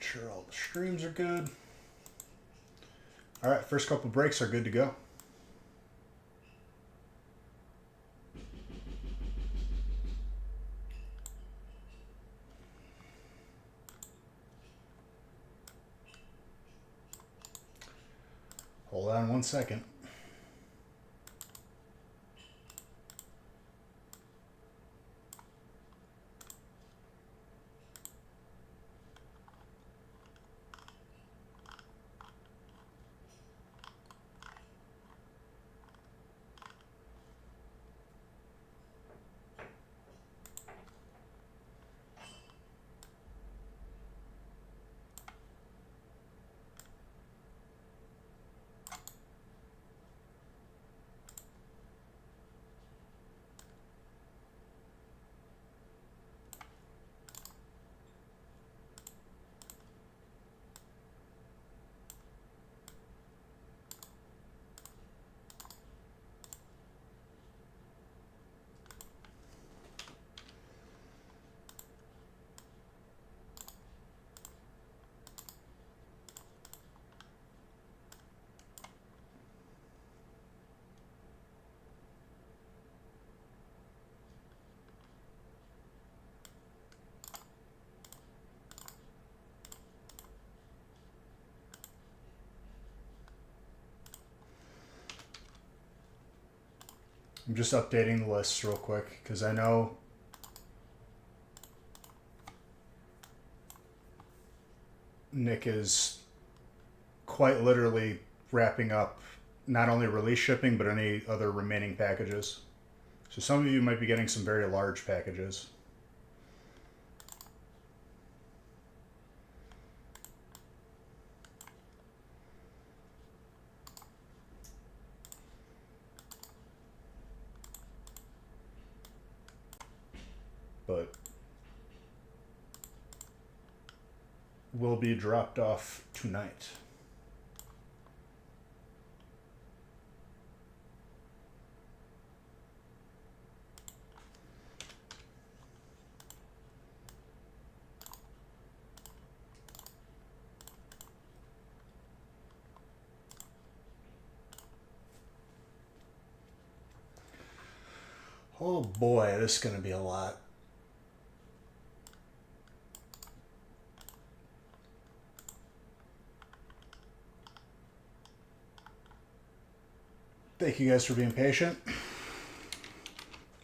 sure all the streams are good. All right, first couple breaks are good to go. Hold on 1 second. I'm just updating the lists real quick because I know Nick is quite literally wrapping up not only release shipping but any other remaining packages. So some of you might be getting some very large packages. But will be dropped off tonight. Oh boy, this is going to be a lot. Thank you guys for being patient. I'm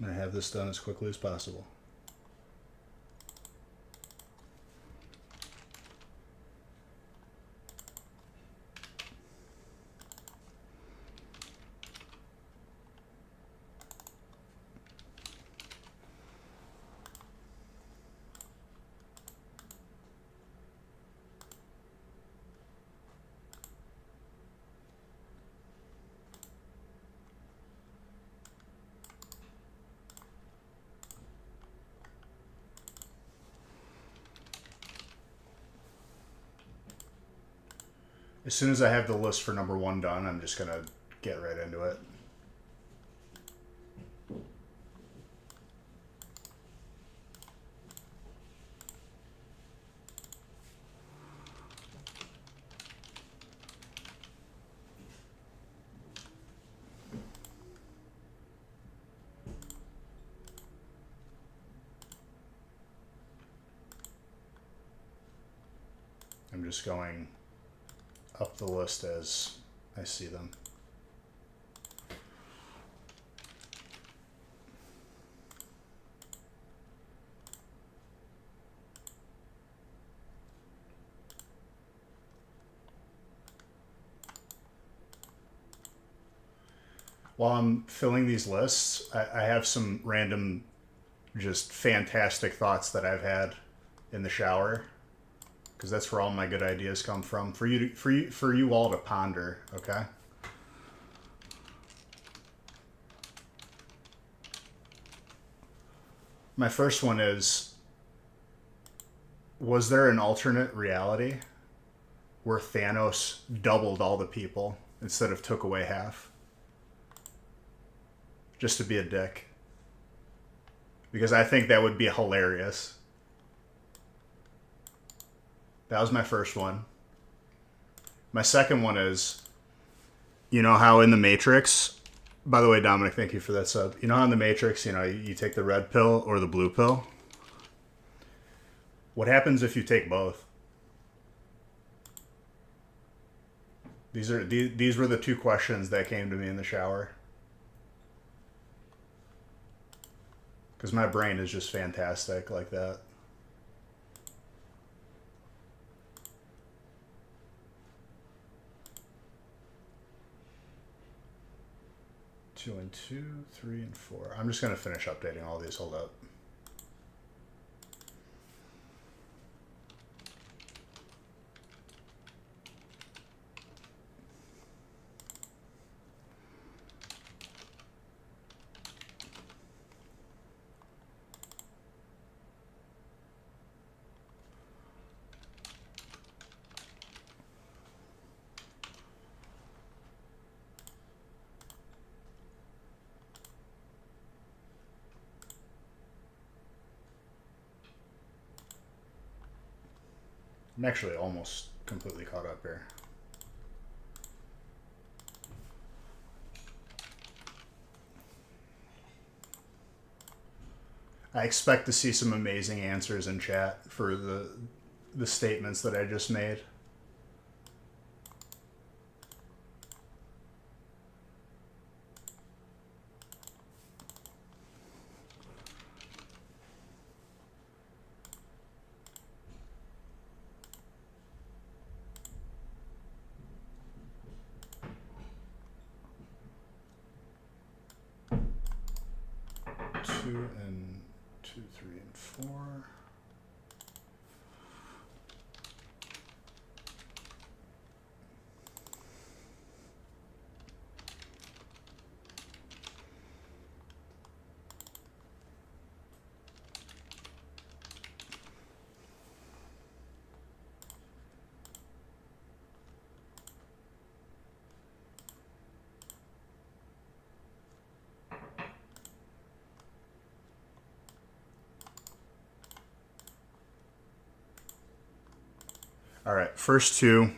going to have this done as quickly as possible. As soon as I have the list for number 1 done, I'm just going to get right into it. I'm just going up the list as I see them. While I'm filling these lists, I have some random, just fantastic thoughts that I've had in the shower, because that's where all my good ideas come from. For you all to ponder. Okay. My first one is: was there an alternate reality where Thanos doubled all the people instead of took away half? Just to be a dick. Because I think that would be hilarious. That was my first one. My second one is, you know how in the Matrix, by the way, Dominic, thank you for that sub. You know how in the Matrix, you take the red pill or the blue pill? What happens if you take both? These were the two questions that came to me in the shower. Because my brain is just fantastic like that. Two and two, 3 and 4. I'm just going to finish updating all these. Hold up. I'm actually almost completely caught up here. I expect to see some amazing answers in chat for the statements that I just made. Two and 2, 3 and 4. All right, first two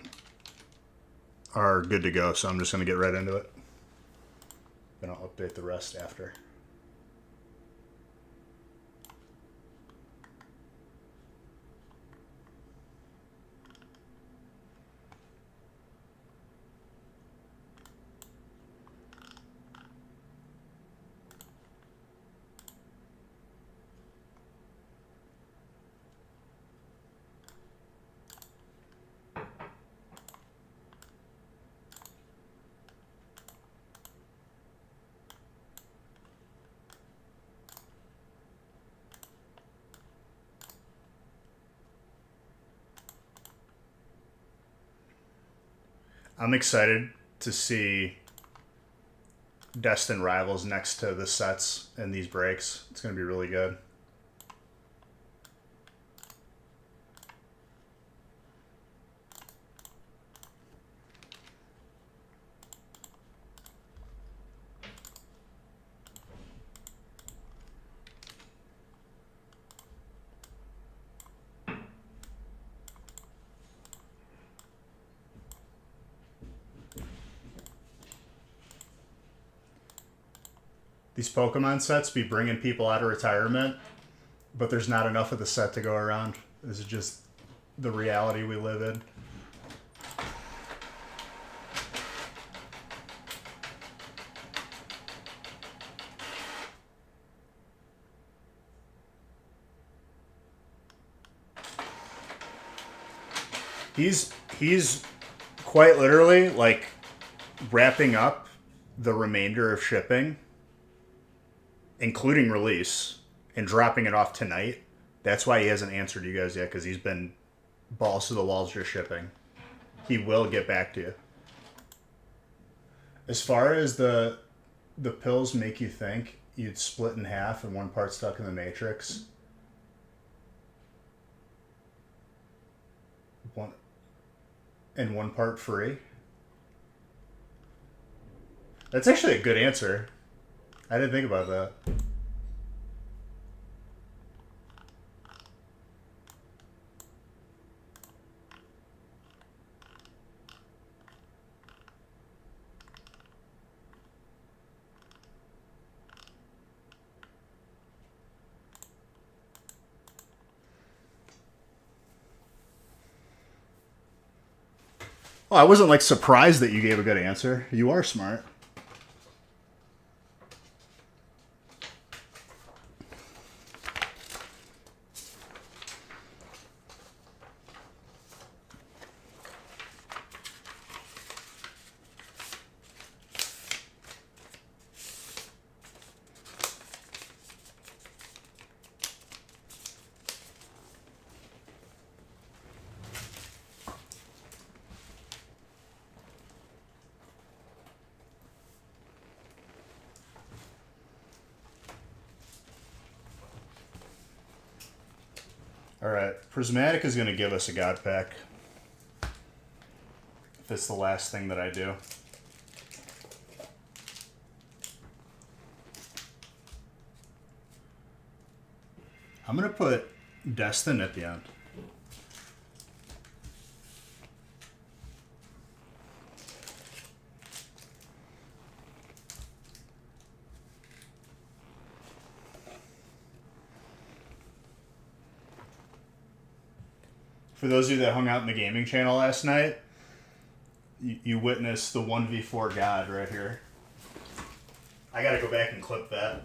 are good to go, so I'm just going to get right into it. Then I'll update the rest after. I'm excited to see Destined Rivals next to the sets in these breaks. It's going to be really good. These Pokemon sets be bringing people out of retirement, but there's not enough of the set to go around. This is just the reality we live in. He's quite literally like wrapping up the remainder of shipping, including release, and dropping it off tonight. That's why he hasn't answered you guys yet, because he's been balls to the walls just shipping. He will get back to you. As far as the pills make you think you'd split in half and one part stuck in the Matrix, one part free. That's actually a good answer. I didn't think about that. Oh, I wasn't like surprised that you gave a good answer. You are smart. Alright, Prismatic is going to give us a God Pack. If it's the last thing that I do. I'm going to put Destin at the end. For those of you that hung out in the gaming channel last night, you witnessed the 1v4 God right here. I gotta go back and clip that.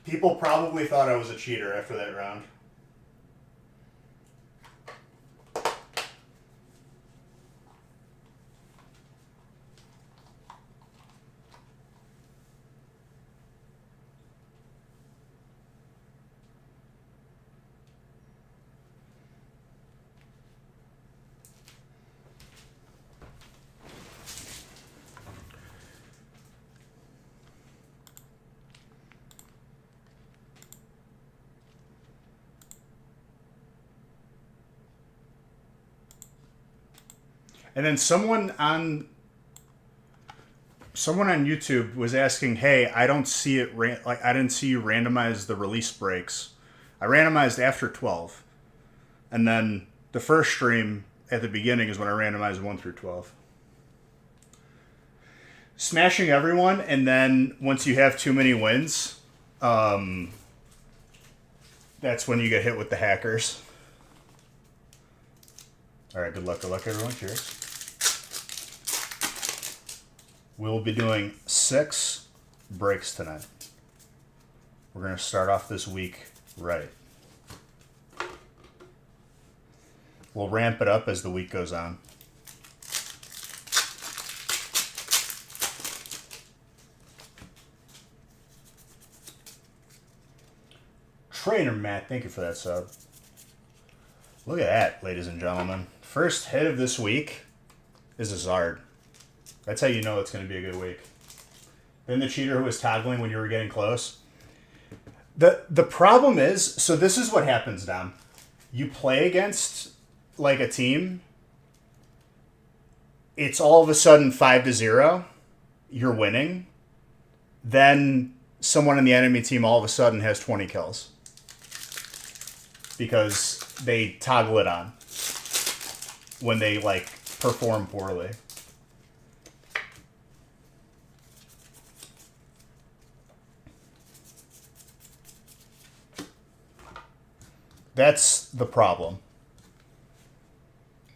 People probably thought I was a cheater after that round. And then someone on YouTube was asking, "Hey, I don't see it. I didn't see you randomize the release breaks. I randomized after 12, and then the first stream at the beginning is when I randomized 1 through 12. Smashing everyone, and then once you have too many wins, that's when you get hit with the hackers. All right, good luck, everyone. Cheers. We'll be doing 6 breaks tonight. We're going to start off this week right. We'll ramp it up as the week goes on. Trainer Matt, thank you for that sub. Look at that, ladies and gentlemen. First hit of this week is a Zard. That's how you know it's going to be a good week. Then the cheater who was toggling when you were getting close. The problem is, so this is what happens, Dom. You play against like a team. It's all of a sudden 5-0. You're winning. Then someone in the enemy team all of a sudden has 20 kills. Because they toggle it on. When they like perform poorly. That's the problem.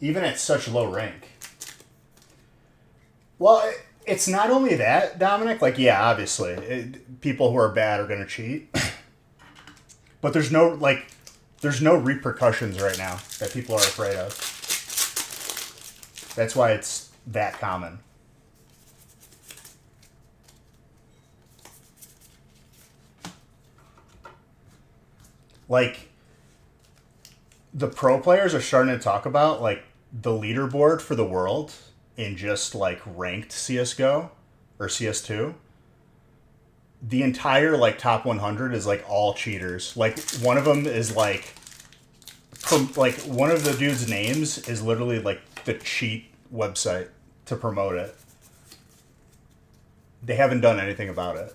Even at such low rank. Well, it's not only that, Dominic. Like, yeah, obviously, people who are bad are going to cheat. But there's no repercussions right now that people are afraid of. That's why it's that common. Like, the pro players are starting to talk about, like, the leaderboard for the world in just, like, ranked CSGO or CS2. The entire, like, top 100 is, like, all cheaters. Like, one of them is, like, one of the dude's names is literally, like, the cheat website to promote it. They haven't done anything about it.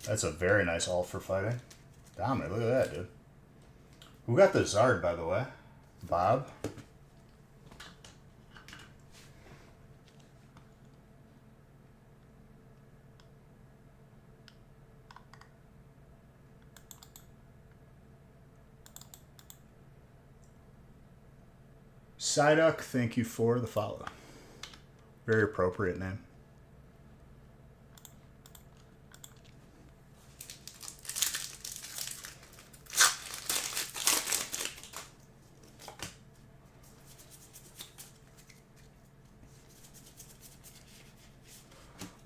That's a very nice ult for fighting. Dominic, look at that, dude. Who got the Zard, by the way? Bob? Psyduck, thank you for the follow. Very appropriate name.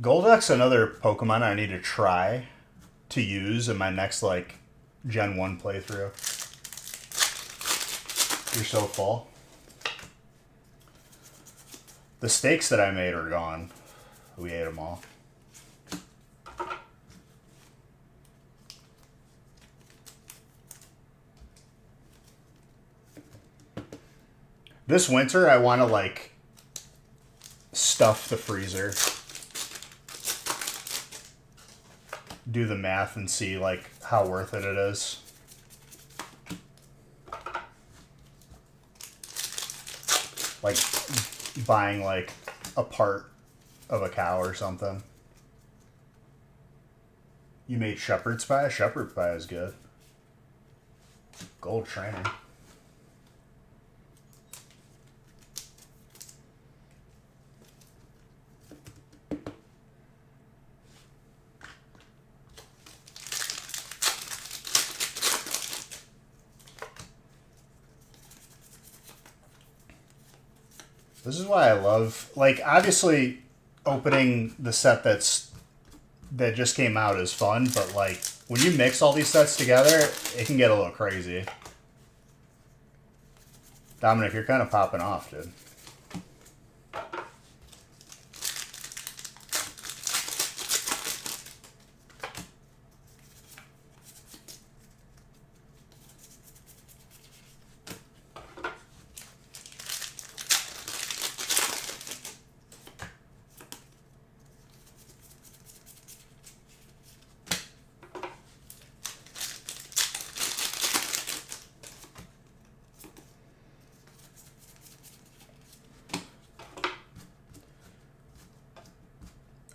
Golduck's another Pokemon I need to try to use in my next, like, Gen 1 playthrough. You're so full. The steaks that I made are gone. We ate them all. This winter, I want to, like, stuff the freezer. Do the math and see, like, how worth it is. Like, buying, like, a part of a cow or something. You made shepherd's pie? Shepherd's pie is good. Gold trainer. This is why I love, like, obviously opening the set that just came out is fun, but, like, when you mix all these sets together, it can get a little crazy. Dominic, you're kind of popping off, dude.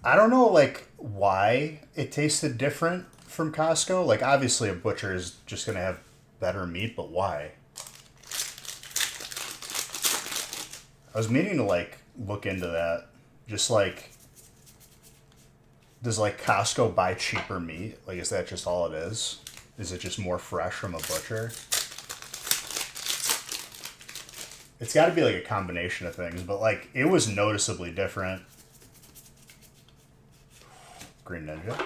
I don't know, like, why it tasted different from Costco. Like, obviously a butcher is just going to have better meat, but why? I was meaning to, like, look into that. Just, like, does, like, Costco buy cheaper meat? Like, is that just all it is? Is it just more fresh from a butcher? It's got to be, like, a combination of things, but, like, it was noticeably different. Green Ninja.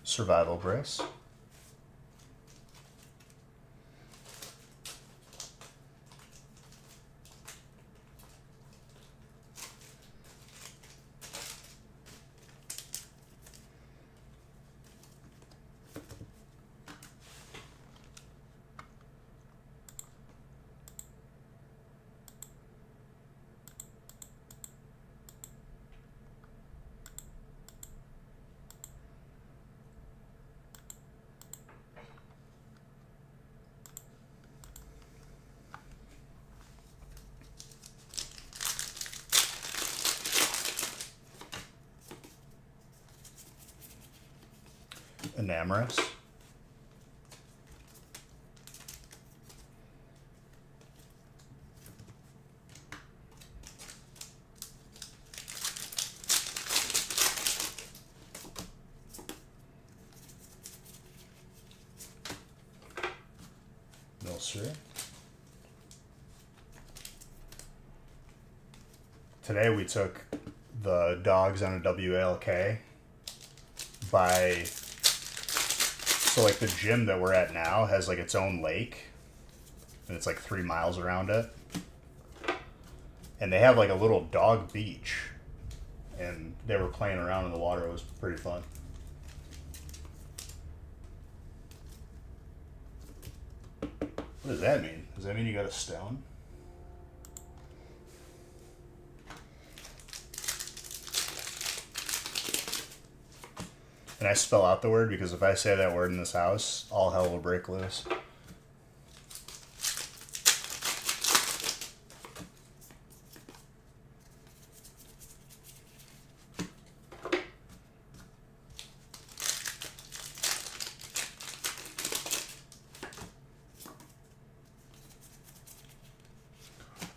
Survival Brace. Enamorous. Milcery. Today we took the dogs on a WALK by, so like the gym that we're at now has like its own lake and it's like 3 miles around it. And they have like a little dog beach and they were playing around in the water. It was pretty fun. What does that mean? Does that mean you got a stone? And I spell out the word because if I say that word in this house, all hell will break loose.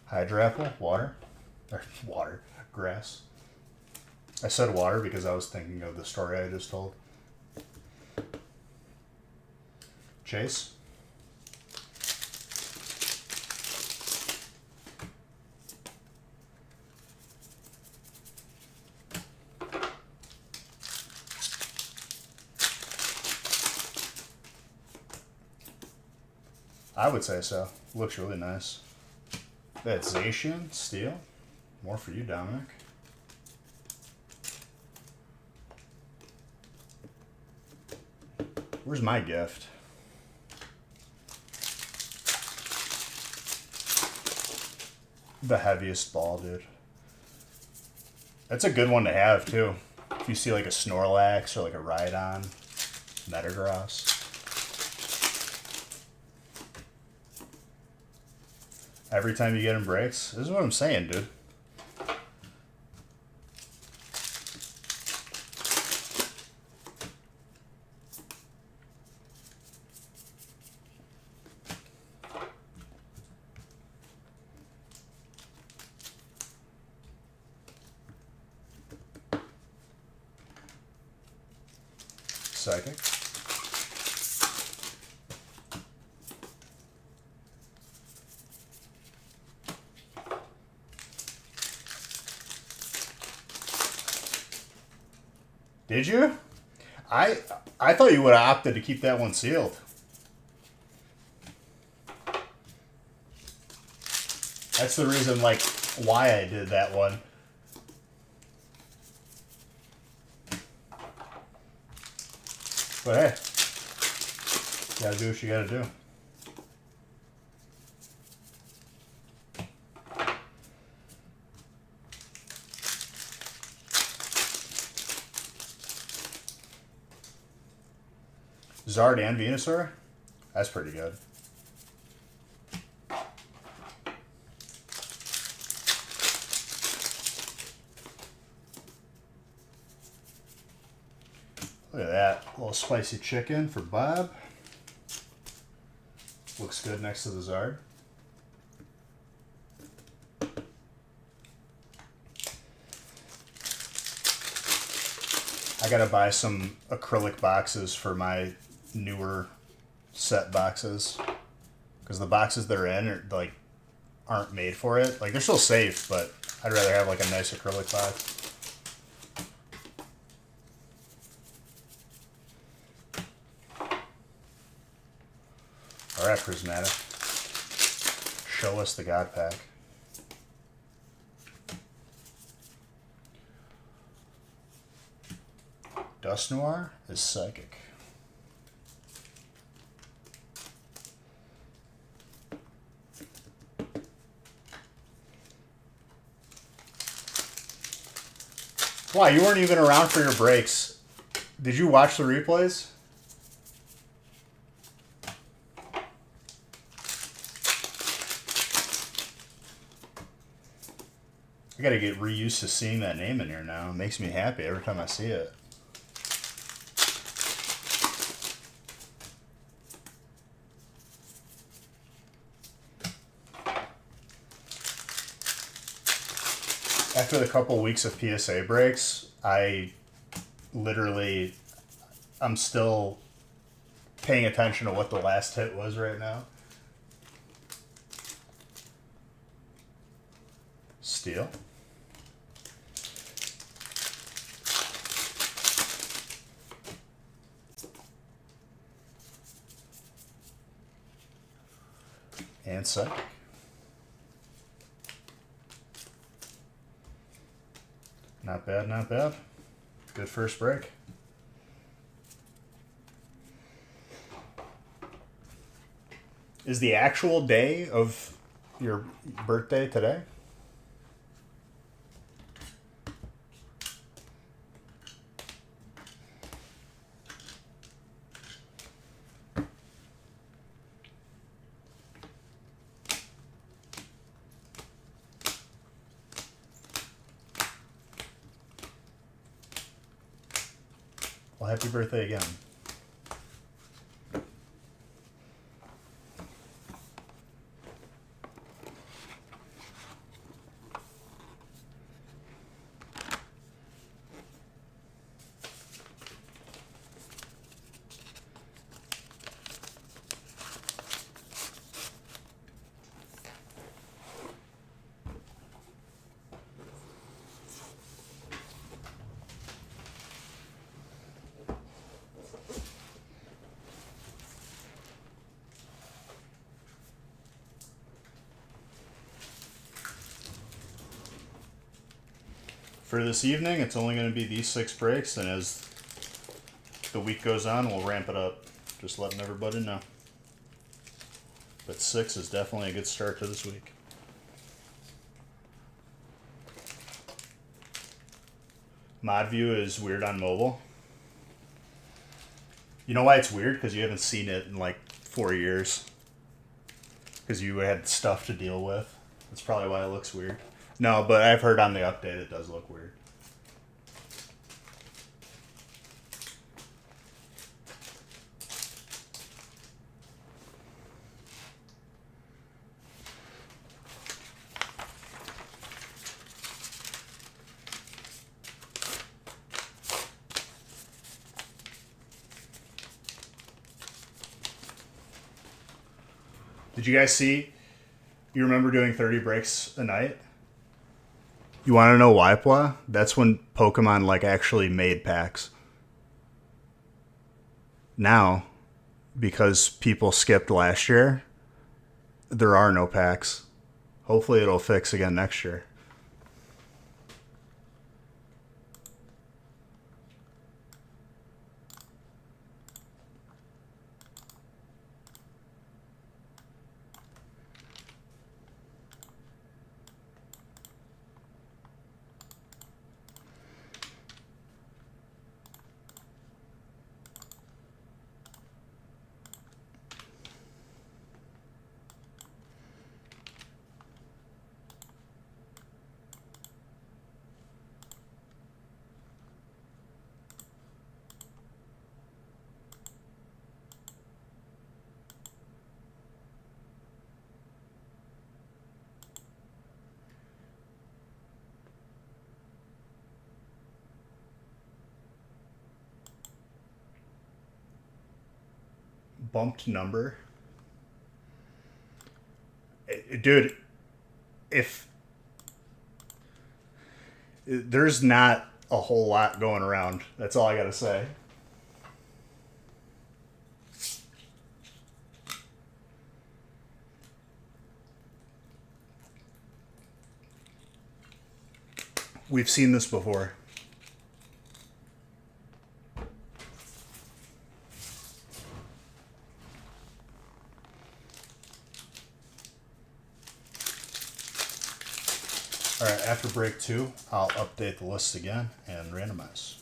Hydro apple, water, or water, grass. I said water because I was thinking of the story I just told. Chase. I would say so. Looks really nice. That's Zacian, steel. More for you, Dominic. Where's my gift? The heaviest ball, dude. That's a good one to have, too. If you see like a Snorlax or like a Rhydon, Metagross. Every time you get in breaks. This is what I'm saying, dude. Psychic. Did you? I thought you would have opted to keep that one sealed. That's the reason, like, why I did that one. But hey, you gotta do what you gotta do. Zard and Venusaur? That's pretty good. Look at that. A little spicy chicken for Bob. Looks good next to the Zard. I gotta buy some acrylic boxes for my newer set boxes, because the boxes they're in are like aren't made for it. Like, they're still safe, but I'd rather have like a nice acrylic box. All right, Prismatic, show us the God Pack. Dusknoir is Psychic. Why, you weren't even around for your breaks. Did you watch the replays? I gotta get reused to seeing that name in here now. It makes me happy every time I see it. After the couple weeks of PSA breaks, I'm still paying attention to what the last hit was right now. Steel. And Psychic. Not bad, not bad. Good first break. Is the actual day of your birthday today? Well, happy birthday again. For this evening, it's only going to be these 6 breaks, and as the week goes on, we'll ramp it up. Just letting everybody know. But 6 is definitely a good start to this week. ModView is weird on mobile. You know why it's weird? Because you haven't seen it in like 4 years. Because you had stuff to deal with. That's probably why it looks weird. No, but I've heard on the update it does look weird. Did you guys see? You remember doing 30 breaks a night? You want to know why, Pwa? That's when Pokemon like actually made packs. Now, because people skipped last year, there are no packs. Hopefully it'll fix again next year. Bumped number. Dude, if there's not a whole lot going around, that's all I gotta say. We've seen this before. Alright, after break 2, I'll update the list again and randomize.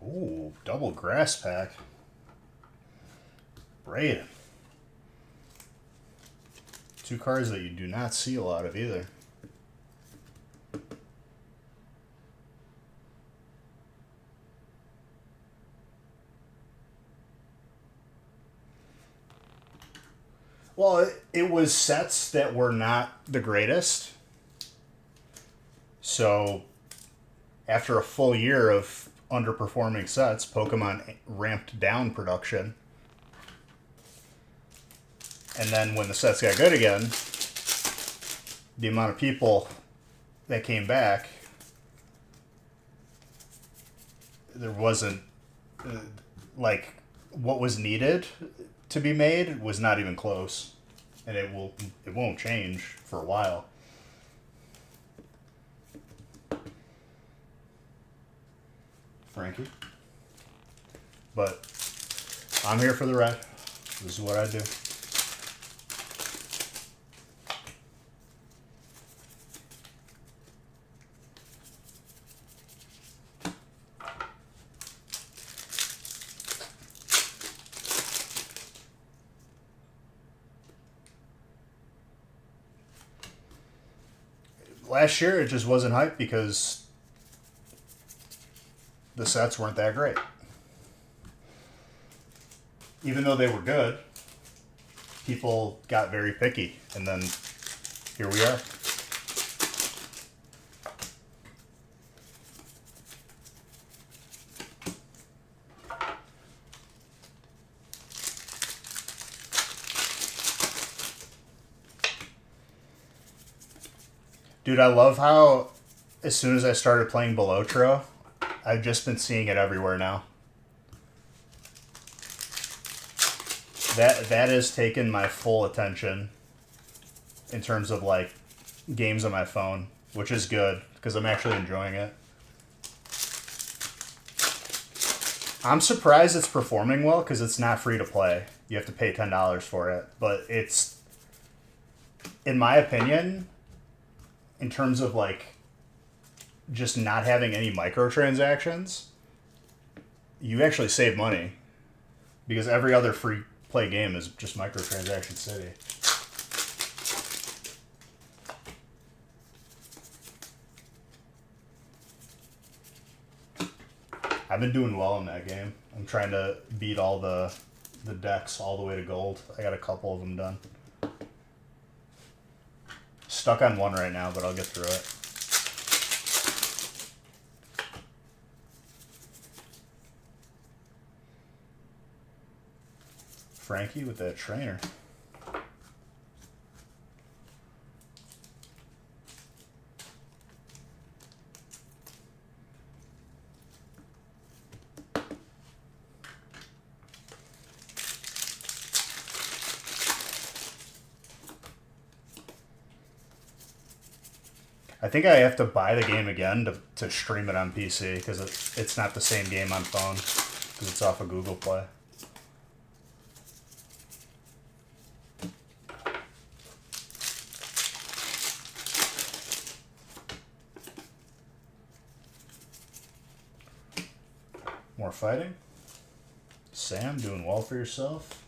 Ooh, double grass pack. Braden. 2 cards that you do not see a lot of either. Well, it was sets that were not the greatest. So, after a full year of underperforming sets, Pokemon ramped down production. And then when the sets got good again, the amount of people that came back, there wasn't, like, what was needed to be made was not even close. And it won't change for a while. Frankie. But I'm here for the ride. This is what I do. Last year, it just wasn't hype because the sets weren't that great. Even though they were good, people got very picky, and then here we are. Dude, I love how as soon as I started playing Belotro, I've just been seeing it everywhere now. That has taken my full attention in terms of like games on my phone, which is good because I'm actually enjoying it. I'm surprised it's performing well because it's not free to play. You have to pay $10 for it, but it's, in my opinion, in terms of like just not having any microtransactions, you actually save money because every other free play game is just microtransaction city. I've been doing well in that game. I'm trying to beat all the decks all the way to gold. I got a couple of them done. Stuck on one right now, but I'll get through it. Frankie with that trainer. I think I have to buy the game again to stream it on PC because it's not the same game on phone because it's off of Google Play. More fighting. Sam, doing well for yourself.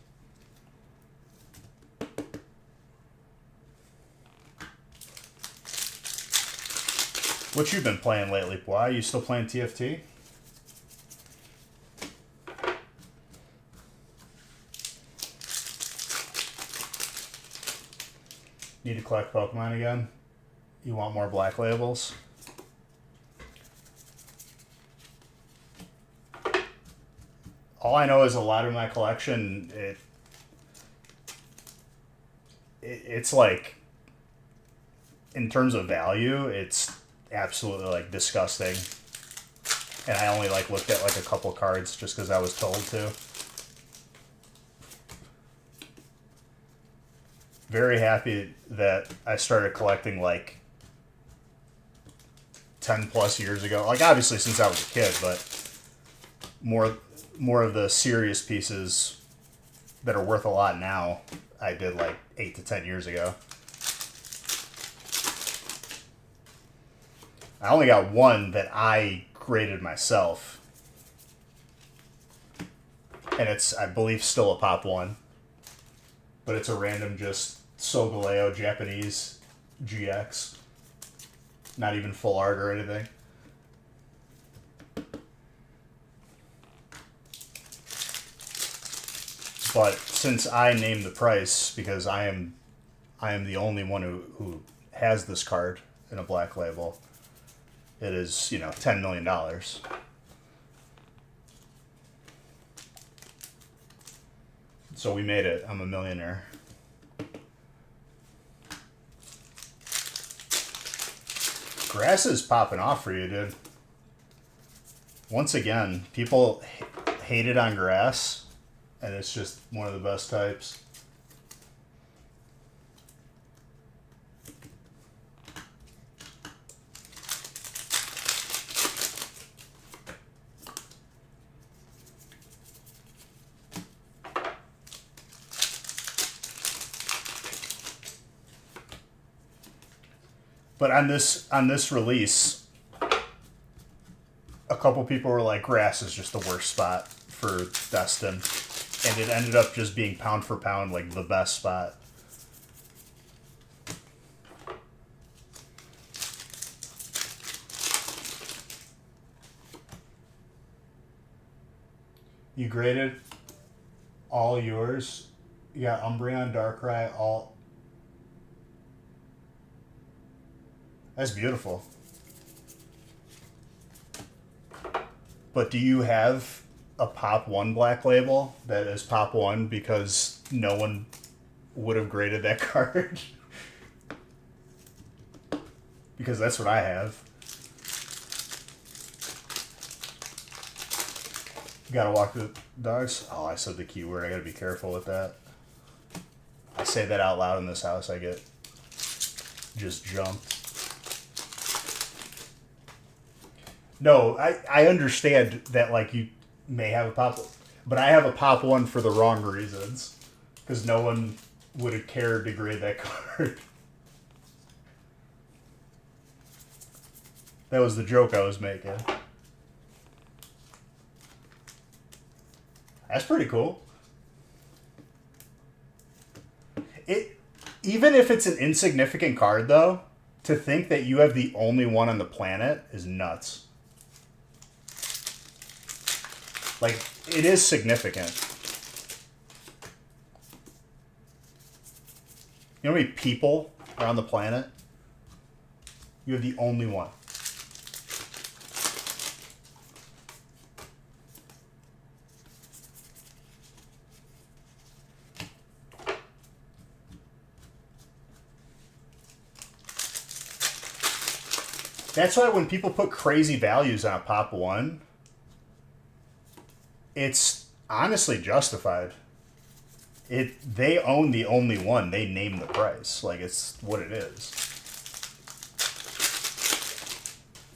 What you been playing lately, boy? You still playing TFT? Need to collect Pokemon again? You want more black labels? All I know is a lot of my collection, it's like, in terms of value, it's absolutely like disgusting. And I only like looked at like a couple cards just because I was told to. Very happy that I started collecting like 10 plus years ago. Like obviously since I was a kid, but more of the serious pieces that are worth a lot now, I did like 8 to 10 years ago. I only got one that I graded myself. And it's, I believe, still a Pop 1. But it's a random just Solgaleo Japanese GX. Not even full art or anything. But since I named the price, because I am the only one who has this card in a black label, it is, $10 million. So we made it. I'm a millionaire. Grass is popping off for you, dude. Once again, people hated on grass, and it's just one of the best types. But on this release, a couple people were like, grass is just the worst spot for Destin. And it ended up just being pound for pound like the best spot. You graded all yours. You got Umbreon, Darkrai, all. That's beautiful. But do you have a Pop 1 Black Label that is Pop 1 because no one would have graded that card? Because that's what I have. You gotta walk the dogs. Oh, I said the keyword. I gotta be careful with that. I say that out loud in this house, I get just jumped. No, I understand that, like, you may have a Pop, but I have a Pop 1 for the wrong reasons. Because no one would have cared to grade that card. That was the joke I was making. That's pretty cool. Even if it's an insignificant card, though, to think that you have the only one on the planet is nuts. Like, it is significant. You know how many people are on the planet? You have the only one. That's why when people put crazy values on a Pop 1, it's honestly justified. They own the only one. They name the price. Like, it's what it is.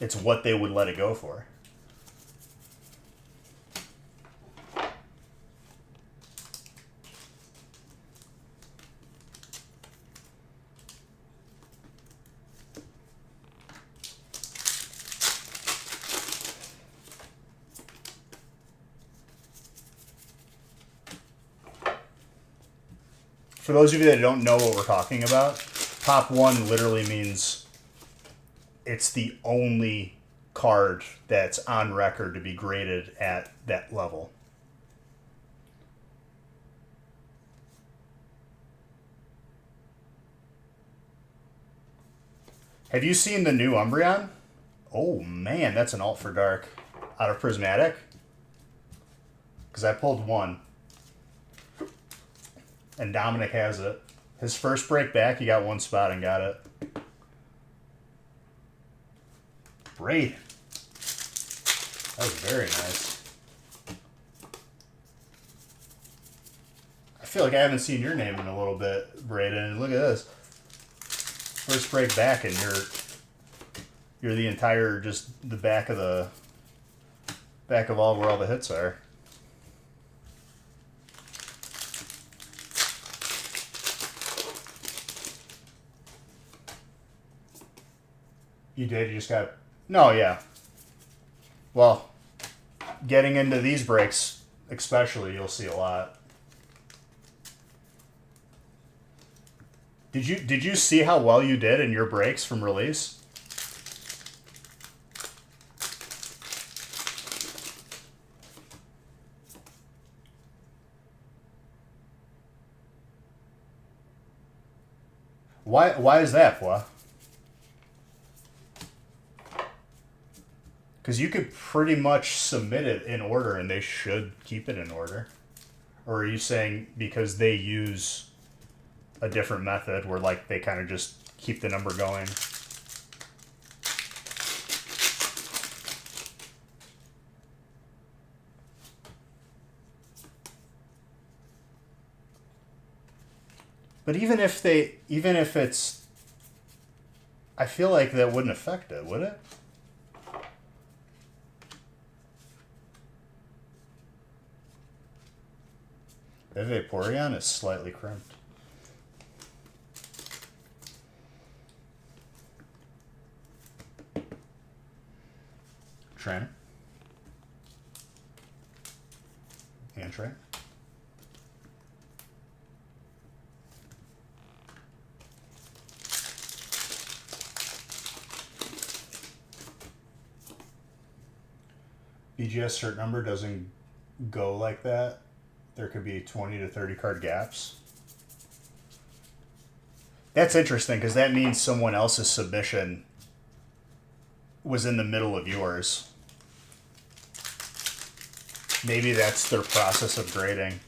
It's what they would let it go for. For those of you that don't know what we're talking about, Pop 1 literally means it's the only card that's on record to be graded at that level. Have you seen the new Umbreon? Oh man, that's an alt for dark. Out of Prismatic? Because I pulled one. And Dominic has it. His first break back, he got one spot and got it. Great. That was very nice. I feel like I haven't seen your name in a little bit, Braden. Look at this. First break back, and you're the entire, just the back of all where all the hits are. You did? You just got... No, yeah. Well, getting into these breaks, especially, you'll see a lot. Did you see how well you did in your breaks from release? Why is that, Pua? Because you could pretty much submit it in order, and they should keep it in order. Or are you saying because they use a different method where, like, they kind of just keep the number going? But even if it's... I feel like that wouldn't affect it, would it? Vaporeon is slightly crimped. Trainer. And train. BGS cert number doesn't go like that. There could be 20 to 30 card gaps. That's interesting because that means someone else's submission was in the middle of yours. Maybe that's their process of grading.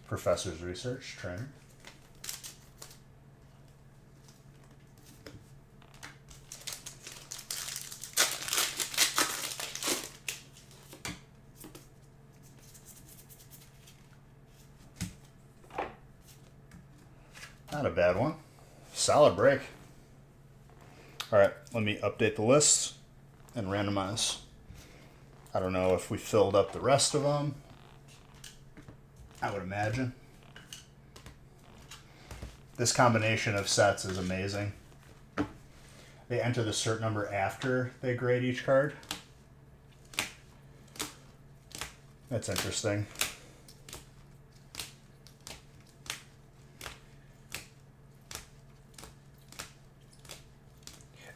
Professor's research, trainer. Not a bad one. Solid break. All right, let me update the list and randomize. I don't know if we filled up the rest of them. I would imagine. This combination of sets is amazing. They enter the cert number after they grade each card. That's interesting.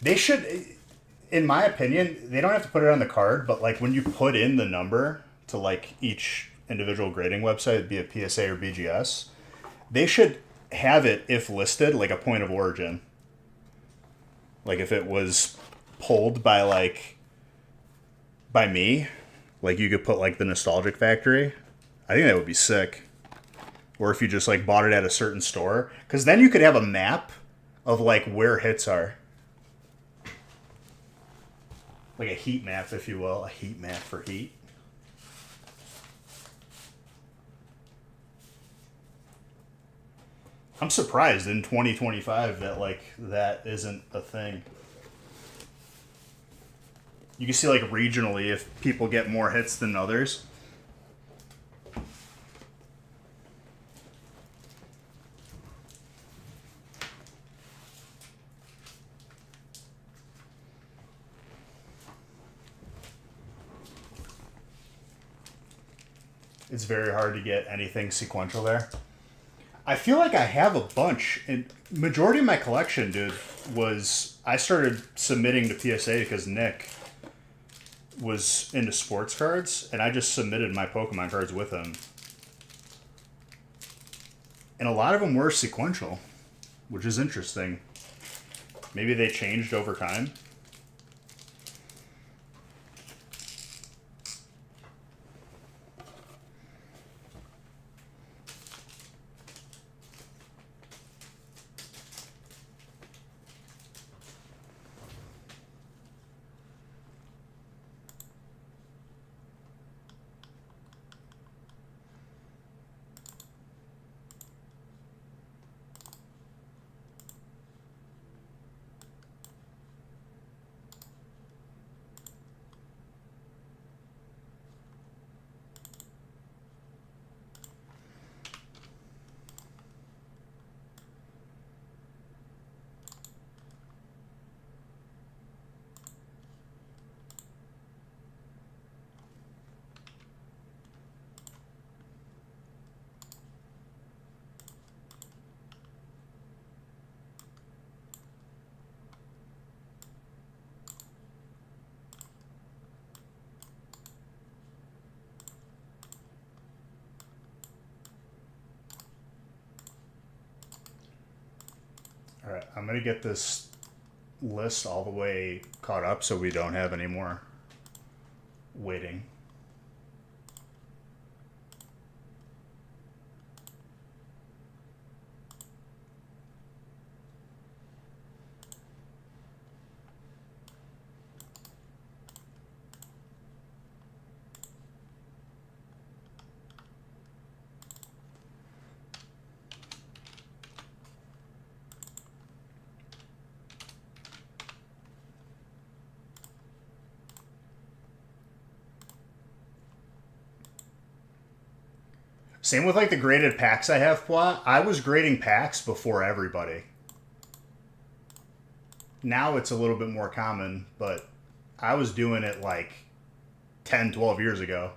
They should, in my opinion, they don't have to put it on the card, but like when you put in the number to like each individual grading website, be it PSA or BGS, they should have it, if listed, like a point of origin. Like if it was pulled by me, like you could put like the Nostalgic Factory. I think that would be sick. Or if you just like bought it at a certain store, because then you could have a map of like where hits are. Like a heat map, if you will. A heat map for heat. I'm surprised in 2025 that like that isn't a thing. You can see like regionally if people get more hits than others. It's very hard to get anything sequential there. I feel like I have a bunch. And majority of my collection, dude, was... I started submitting to PSA because Nick was into sports cards, and I just submitted my Pokemon cards with him. And a lot of them were sequential, which is interesting. Maybe they changed over time. All right, I'm going to get this list all the way caught up so we don't have any more waiting. Same with like the graded packs I have, Plot. I was grading packs before everybody. Now it's a little bit more common, but I was doing it like 10, 12 years ago.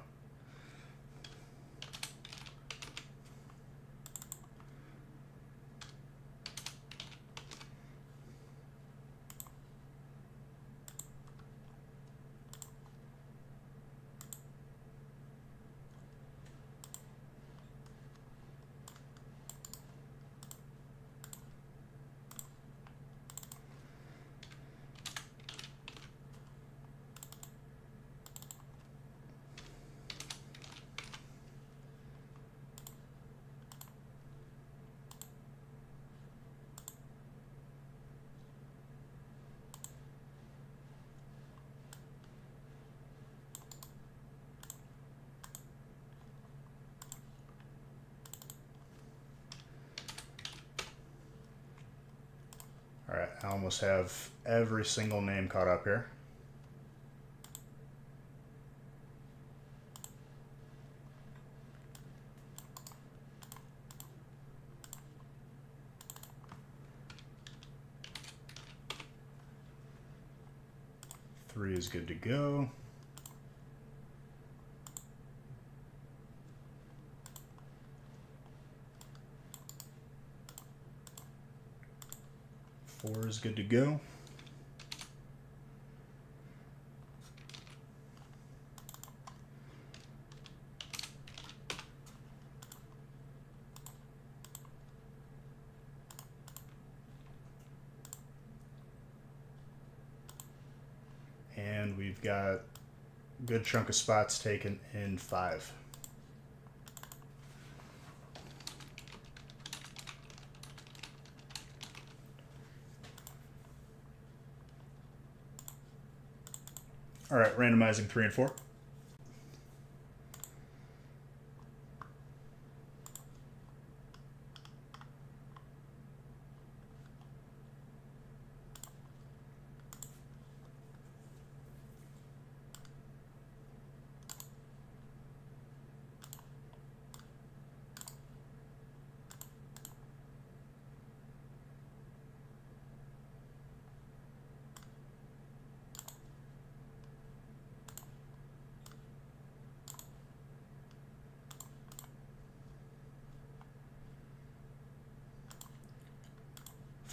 All right, I almost have every single name caught up here. Three is good to go. Four is good to go. And we've got a good chunk of spots taken in five. All right, randomizing 3 and 4.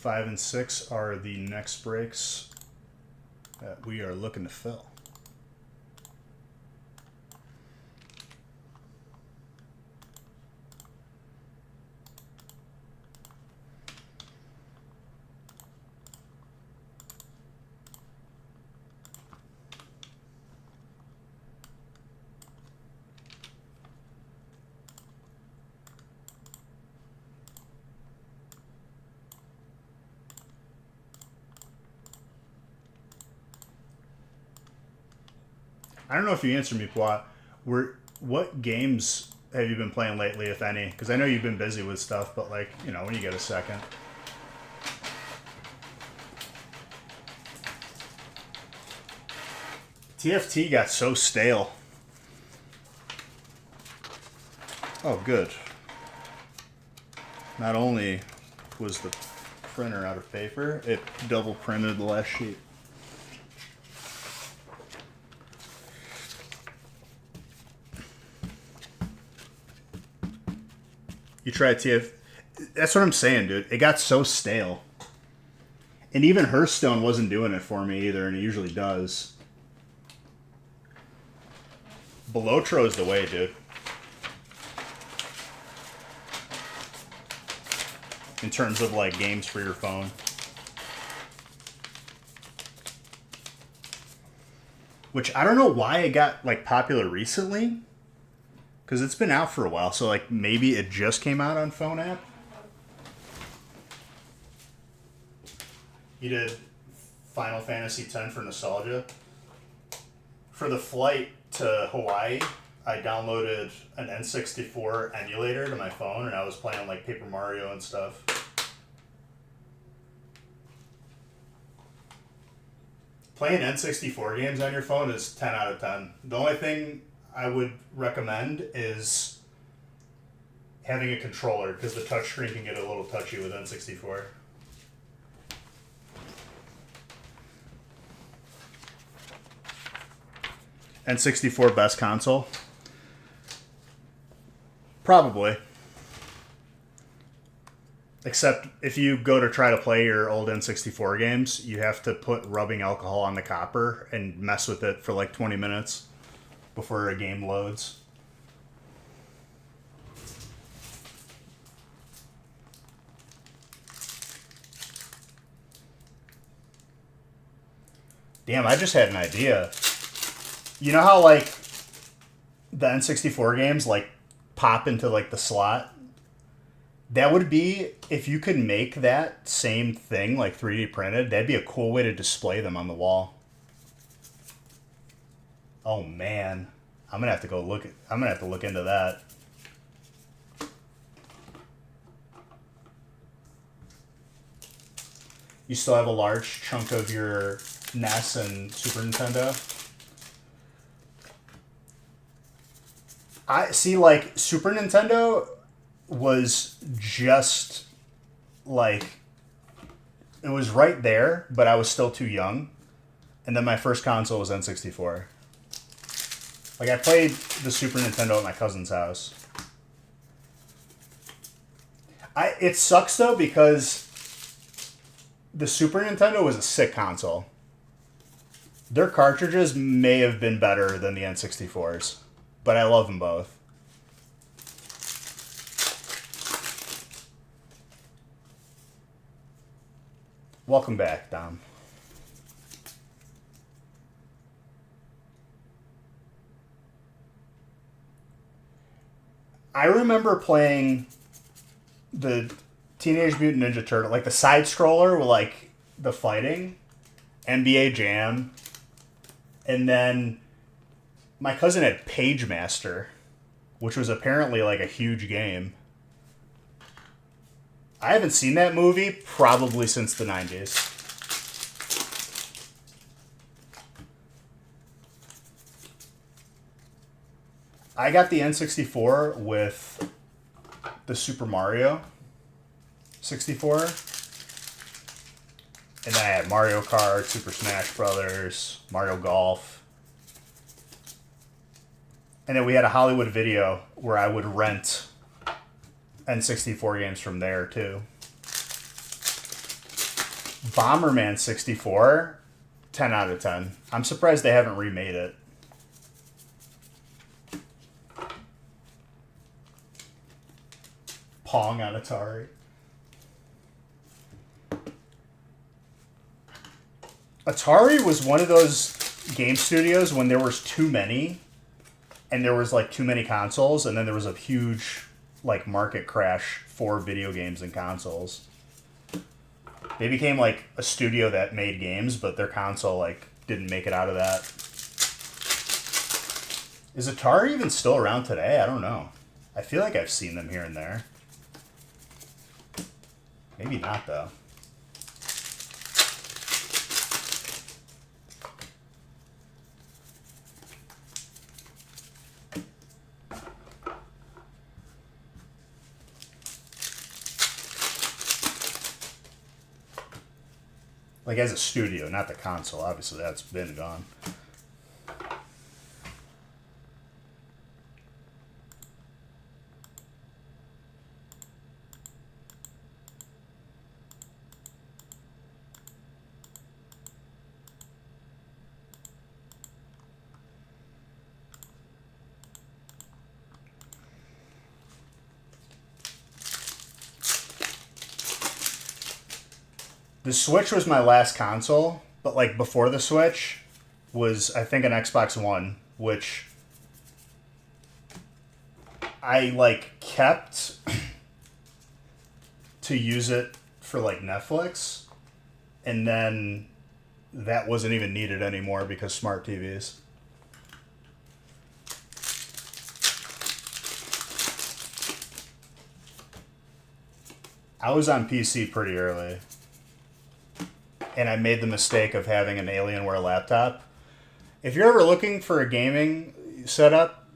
Five and six are the next breaks that we are looking to fill. I don't know if you answered me, Plot. What games have you been playing lately, if any? Because I know you've been busy with stuff, but like, you know, when you get a second. TFT got so stale. Oh, good. Not only was the printer out of paper, it double printed the last sheet. You try TF. That's what I'm saying, dude. It got so stale. And even Hearthstone wasn't doing it for me either, and it usually does. Belotro's the way, dude. In terms of like games for your phone. Which I don't know why it got like popular recently. Because it's been out for a while, so like maybe it just came out on phone app. You did Final Fantasy X for nostalgia. For the flight to Hawaii, I downloaded an N64 emulator to my phone, and I was playing like Paper Mario and stuff. Playing N64 games on your phone is 10 out of 10. The only thing I would recommend is having a controller, because the touchscreen can get a little touchy with N64. N64 best console? Probably. Except if you go to try to play your old N64 games, you have to put rubbing alcohol on the copper and mess with it for like 20 minutes before a game loads. Damn, I just had an idea. You know how like the N64 games like pop into like the slot? That would be, if you could make that same thing like 3D printed, that'd be a cool way to display them on the wall. Oh man, I'm gonna have to go look. I'm gonna have to look into that. You still have a large chunk of your NES and Super Nintendo? I see, like, Super Nintendo was just, like, it was right there, but I was still too young. And then my first console was N64. Like, I played the Super Nintendo at my cousin's house. It sucks, though, because the Super Nintendo was a sick console. Their cartridges may have been better than the N64s, but I love them both. Welcome back, Dom. I remember playing the Teenage Mutant Ninja Turtle, like the side scroller with like the fighting, NBA Jam, and then my cousin had Page Master, which was apparently like a huge game. I haven't seen that movie probably since the 90s. I got the N64 with the Super Mario 64. And then I had Mario Kart, Super Smash Brothers, Mario Golf. And then we had a Hollywood Video where I would rent N64 games from there too. Bomberman 64, 10 out of 10. I'm surprised they haven't remade it. Pong on Atari. Atari was one of those game studios when there was too many, and there was like too many consoles, and then there was a huge like market crash for video games and consoles. They became like a studio that made games, but their console like didn't make it out of that. Is Atari even still around today? I don't know. I feel like I've seen them here and there. Maybe not, though. Like, as a studio, not the console. Obviously, that's been gone. The Switch was my last console, but like before the Switch was, I think, an Xbox One, which I like kept to use it for like Netflix, and then that wasn't even needed anymore because smart TVs. I was on PC pretty early. And I made the mistake of having an Alienware laptop. If you're ever looking for a gaming setup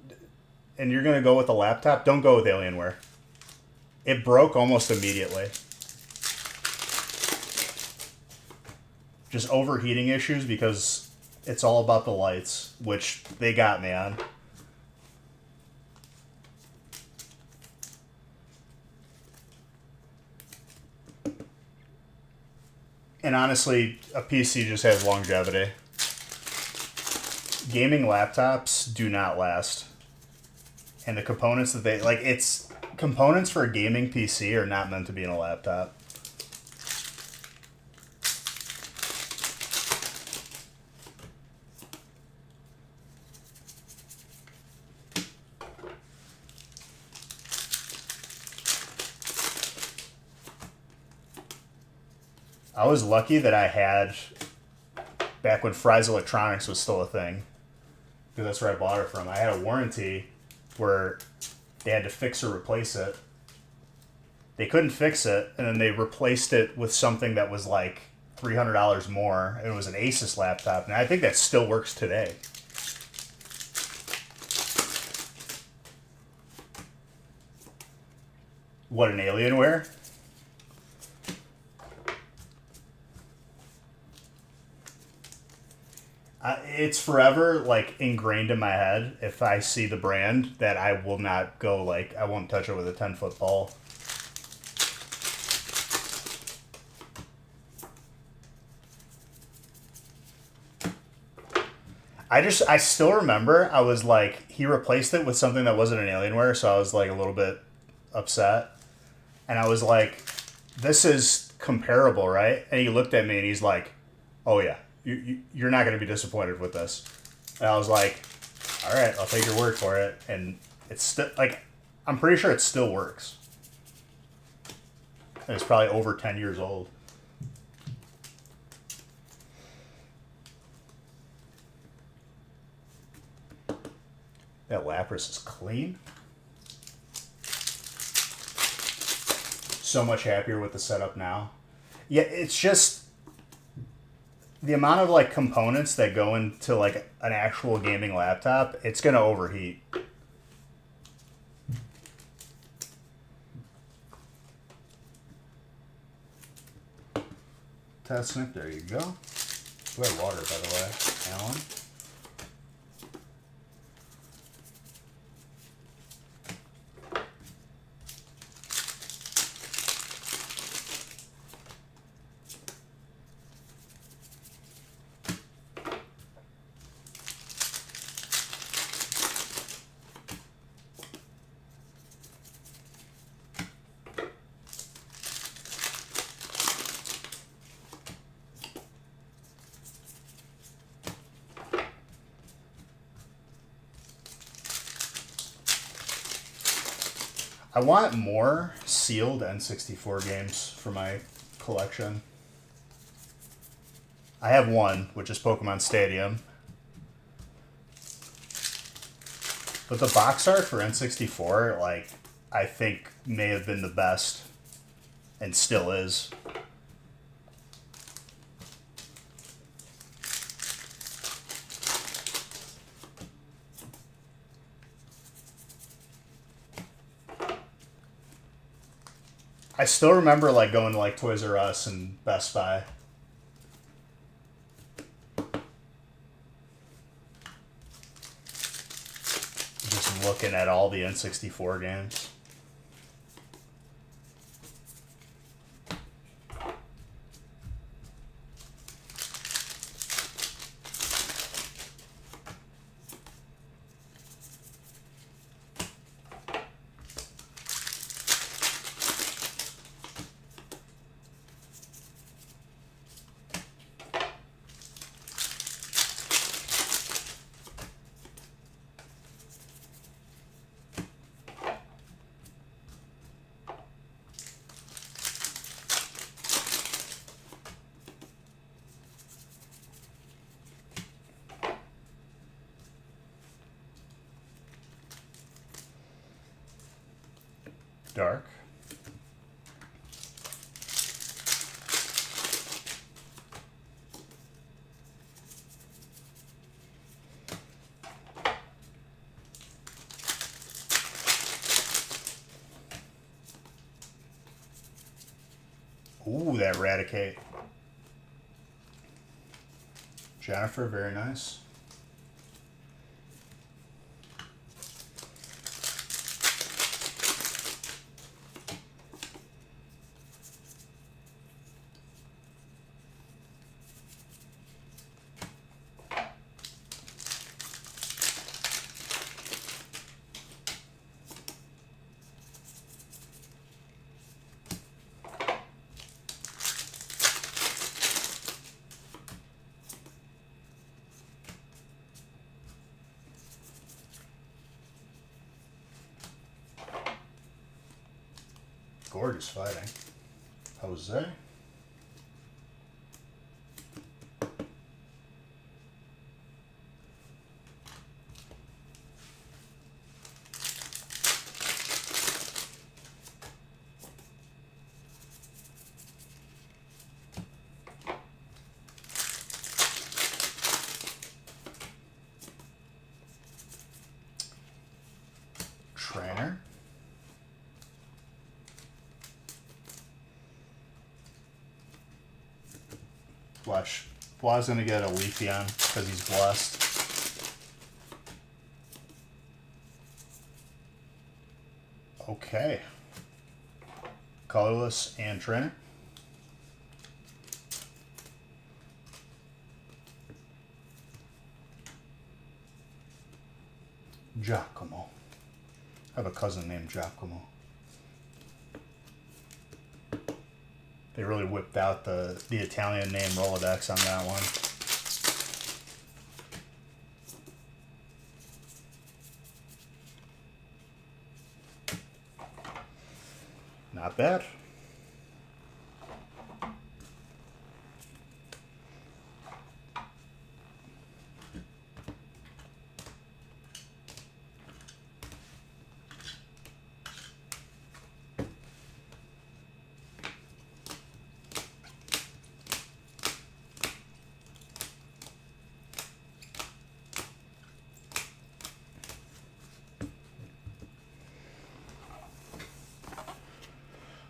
and you're going to go with a laptop, don't go with Alienware. It broke almost immediately. Just overheating issues because it's all about the lights, which they got me on. And honestly, a PC just has longevity. Gaming laptops do not last. And the components that they like, it's components for a gaming PC are not meant to be in a laptop. I was lucky that I had, back when Fry's Electronics was still a thing, because that's where I bought it from. I had a warranty where they had to fix or replace it. They couldn't fix it, and then they replaced it with something that was like $300 more. It was an Asus laptop, and I think that still works today. What, an Alienware? It's forever like ingrained in my head. If I see the brand, that I will not go, like, I won't touch it with a 10-foot pole. I still remember, I was like, he replaced it with something that wasn't an Alienware, so I was like a little bit upset. And I was like, this is comparable, right? And he looked at me and he's like, oh yeah, you're not going to be disappointed with this. And I was like, all right, I'll take your word for it. And it's still, like, I'm pretty sure it still works. And it's probably over 10 years old. That Lapras is clean. So much happier with the setup now. Yeah, it's just the amount of like components that go into like an actual gaming laptop, it's gonna overheat. Test snip, there you go. We have water, by the way, Alan. I want more sealed N64 games for my collection. I have one, which is Pokemon Stadium. But the box art for N64, like, I think may have been the best, and still is. I still remember like going to like Toys R Us and Best Buy. Just looking at all the N64 games. Dark. Ooh, that Raticate. Jennifer, very nice. Gorgeous fighting. Jose. Trainer. Watch. Bla's gonna get a Leafeon because he's blessed. Okay. Colorless and trainer. Giacomo. I have a cousin named Giacomo. They really whipped out the Italian name Rolodex on that one. Not bad.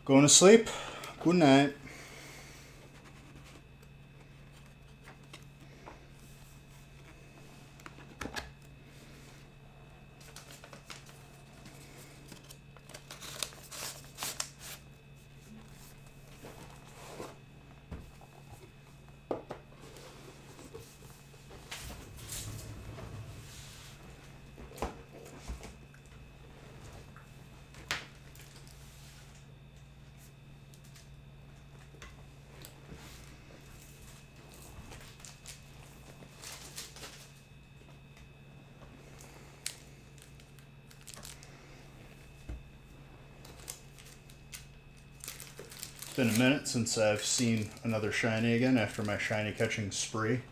Going to sleep. Good night. It's been a minute since I've seen another shiny again after my shiny catching spree.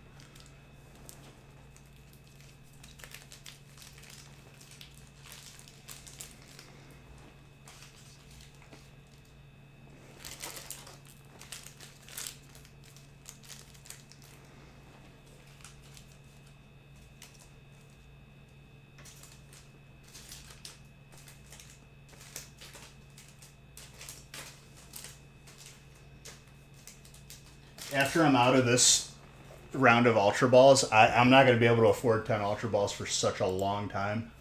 After I'm out of this round of Ultra Balls, I'm not going to be able to afford 10 Ultra Balls for such a long time.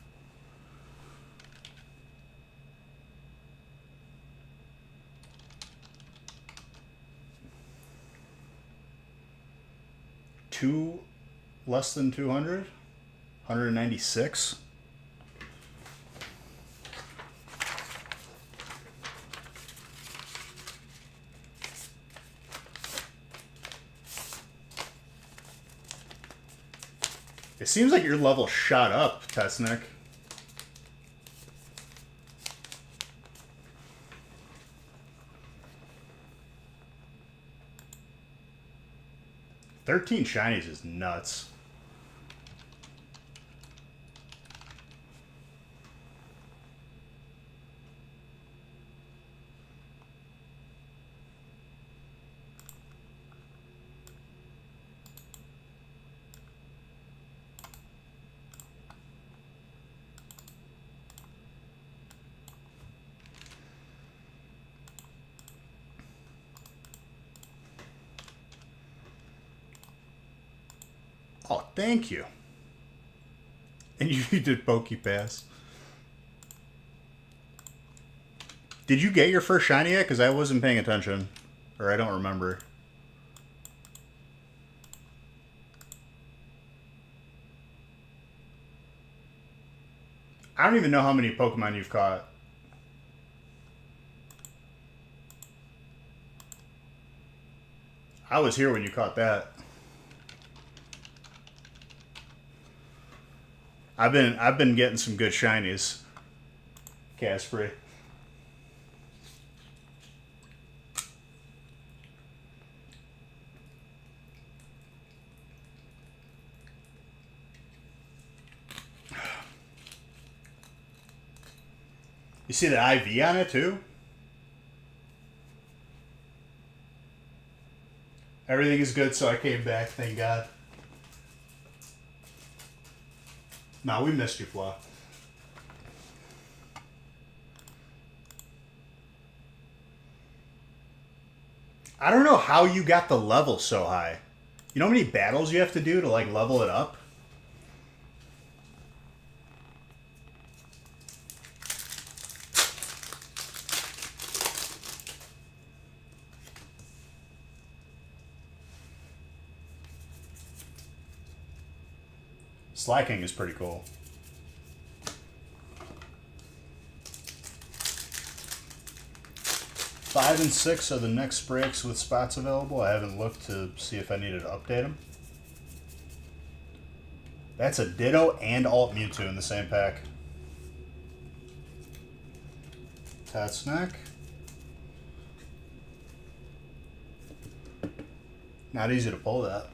Less than 200? 196? It seems like your level shot up, Tesnick. $13 shinies is nuts. Oh, thank you. And you did PokePass. Did you get your first shiny yet? Because I wasn't paying attention. Or I don't remember. I don't even know how many Pokemon you've caught. I was here when you caught that. I've been getting some good shinies. Casper. You see the IV on it too? Everything is good, so I came back, thank God. Nah, we missed you, Flaw. I don't know how you got the level so high. You know how many battles you have to do to, like, level it up? Slacking is pretty cool. Five and 6 are the next breaks with spots available. I haven't looked to see if I needed to update them. That's a Ditto and Alt Mewtwo in the same pack. Tatsnack. Not easy to pull that.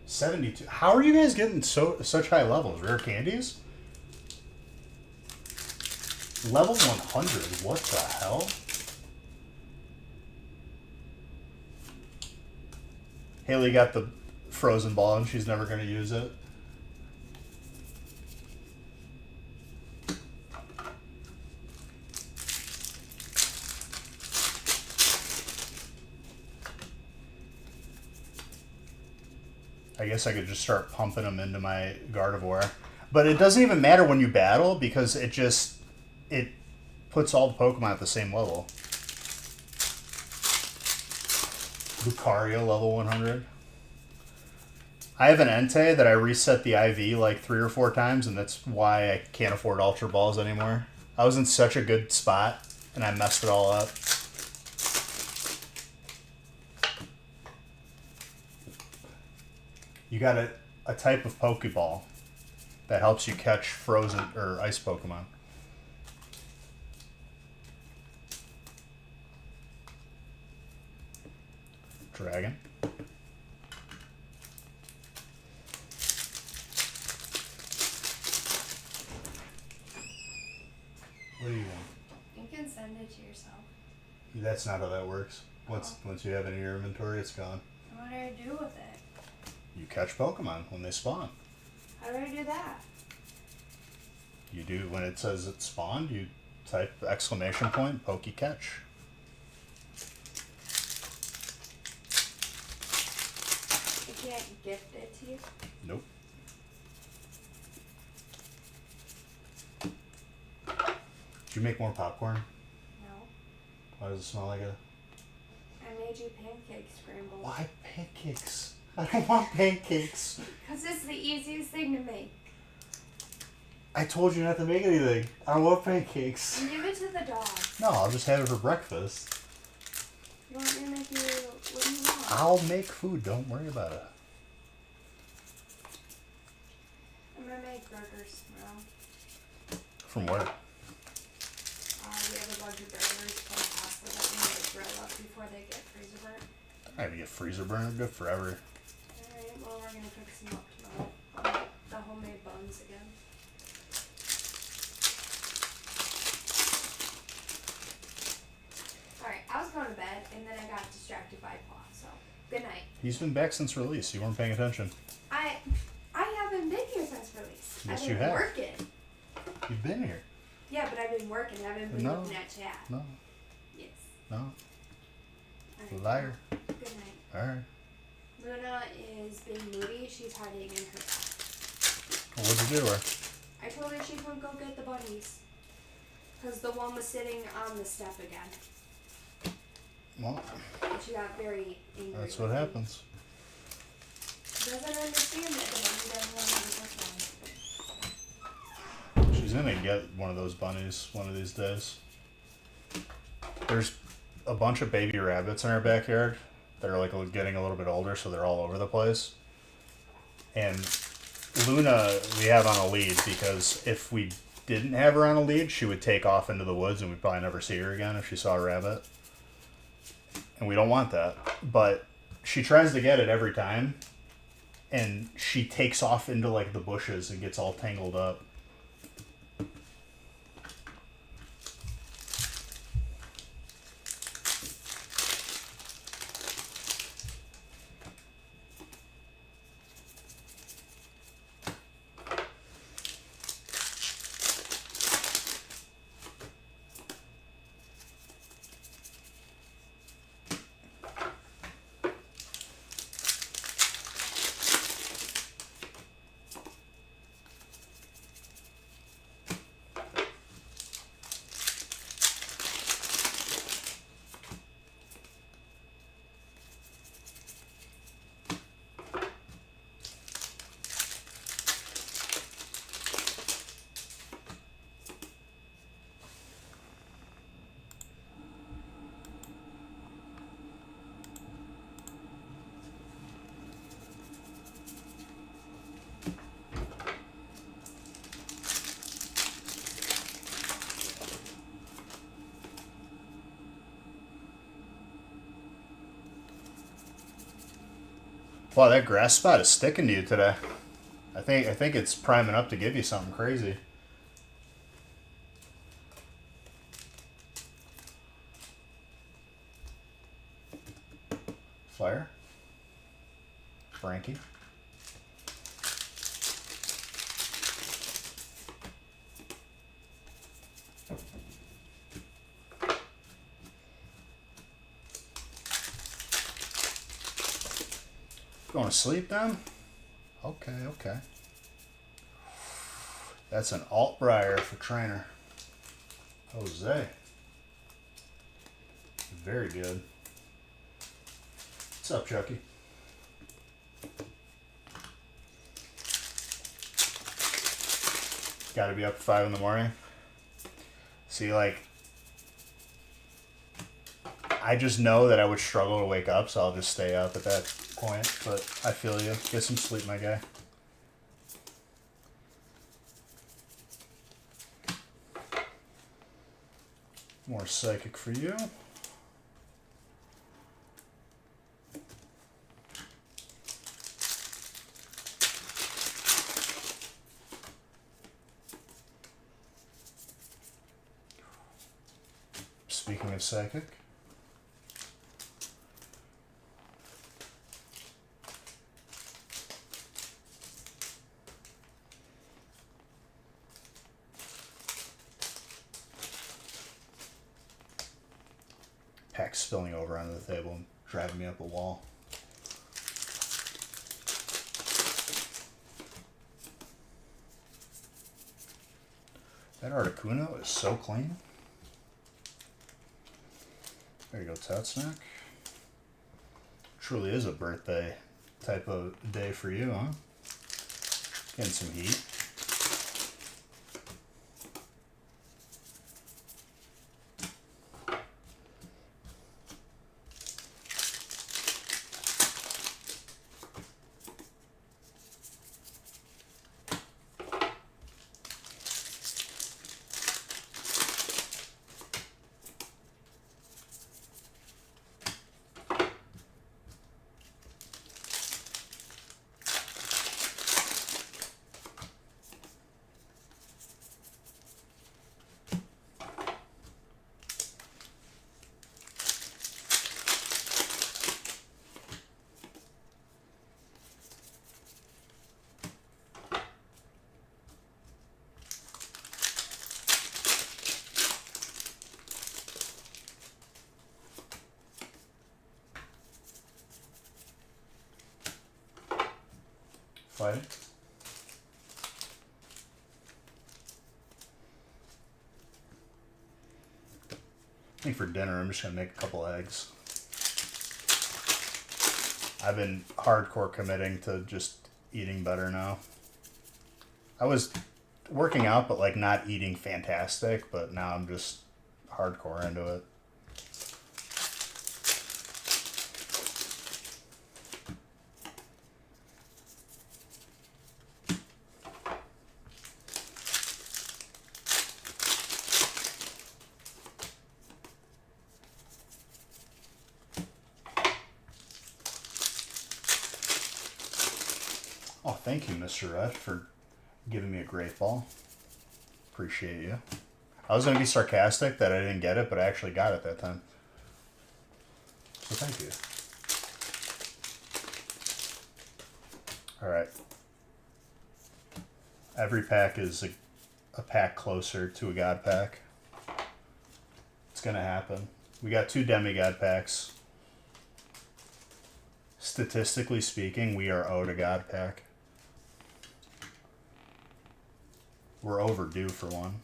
$72. How are you guys getting such high levels? Rare candies? Level 100. What the hell? Haley got the frozen ball and she's never going to use it. I guess I could just start pumping them into my Gardevoir. But it doesn't even matter when you battle because it puts all the Pokemon at the same level. Lucario level 100. I have an Entei that I reset the IV like 3 or 4 times, and that's why I can't afford Ultra Balls anymore. I was in such a good spot, and I messed it all up. You got a type of Pokeball that helps you catch frozen or ice Pokemon. Dragon. What do you want? You can send it to yourself. That's not how that works. Once you have it in your inventory, it's gone. What do I do with it? You catch Pokemon when they spawn. How do I do that? You do, when it says it spawned, you type exclamation point, Pokecatch. I can't gift it to you? Nope. Did you make more popcorn? No. Why does it smell like a... I made you pancake scrambled. Why pancakes? I don't want pancakes. Because it's the easiest thing to make. I told you not to make anything. I don't want pancakes. Give it to the dog. No, I'll just have it for breakfast. You want me to make you... What do you want? I'll make food. Don't worry about it. I'm going to make burgers tomorrow. From where? We have a bunch of burgers from pasta that we need to grill up before they get freezer burnt. I have to get freezer burner. Good forever. Alright, well we're going to cook some up tomorrow. I'll make the homemade buns again. Alright, I was going to bed and then I got distracted by Paw, so good night. He's been back since release. You weren't paying attention. I haven't been here since release. Yes, I've you been have. working. You've been here. Yeah, but I've been working. I haven't been No. looking at chat. No, Yes. no. Alright. Liar. Good night. Alright. Luna is being moody. She's hiding in her bed. What'd you do to her? I told her she could go get the bunnies. Because the one was sitting on the step again. Well, And she got very angry. that's with what me. happens. She doesn't understand that the bunny doesn't want to be with them. She's gonna get one of those bunnies one of these days. There's a bunch of baby rabbits in our backyard that are like getting a little bit older, so they're all over the place. And Luna, we have on a lead because if we didn't have her on a lead, she would take off into the woods and we'd probably never see her again if she saw a rabbit. And we don't want that. But she tries to get it every time, and she takes off into like the bushes and gets all tangled up. Wow, that grass spot is sticking to you today. I think it's priming up to give you something crazy. Fire. Frankie. Going to sleep then? Okay, okay. That's an Altbrier for trainer. Jose. Very good. What's up, Chucky? Gotta be up at 5 in the morning. See, like, I just know that I would struggle to wake up, so I'll just stay up at that point. But I feel you. Get some sleep, my guy. More psychic for you. Speaking of psychic. Pack spilling over onto the table and driving me up a wall. That Articuno is so clean. There you go, Tot Snack. Truly is a birthday type of day for you, huh? Getting some heat. Fighting? I think for dinner I'm just gonna make a couple eggs. I've been hardcore committing to just eating better now. I was working out, but like not eating fantastic, but now I'm just hardcore into it. Oh, thank you, Mr. Red, for giving me a great ball. Appreciate you. I was going to be sarcastic that I didn't get it, but I actually got it that time. So thank you. Alright. Every pack is a pack closer to a God pack. It's going to happen. We got 2 demigod packs. Statistically speaking, we are owed a God pack. We're overdue for one.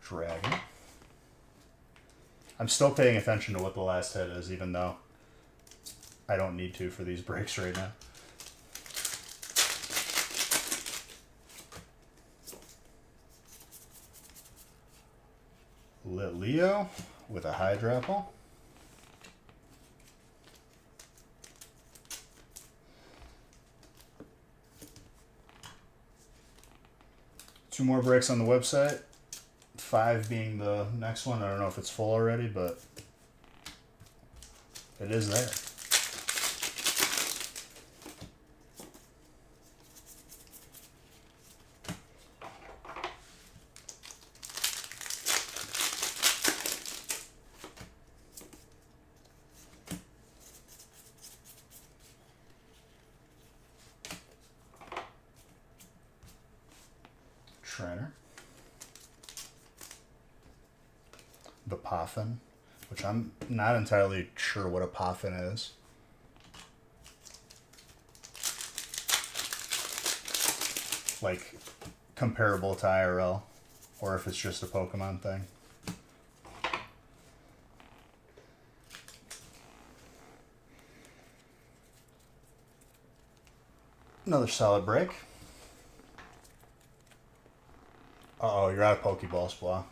Dragon. I'm still paying attention to what the last hit is, even though I don't need to for these breaks right now. Leo with a Hydrapple. Two more breaks on the website. 5 being the next one. I don't know if it's full already, but it is there. Trainer. The Poffin, which I'm not entirely sure what a Poffin is. Like, comparable to IRL, or if it's just a Pokemon thing. Another solid break. Uh-oh, you're out of Pokeballs, Blah.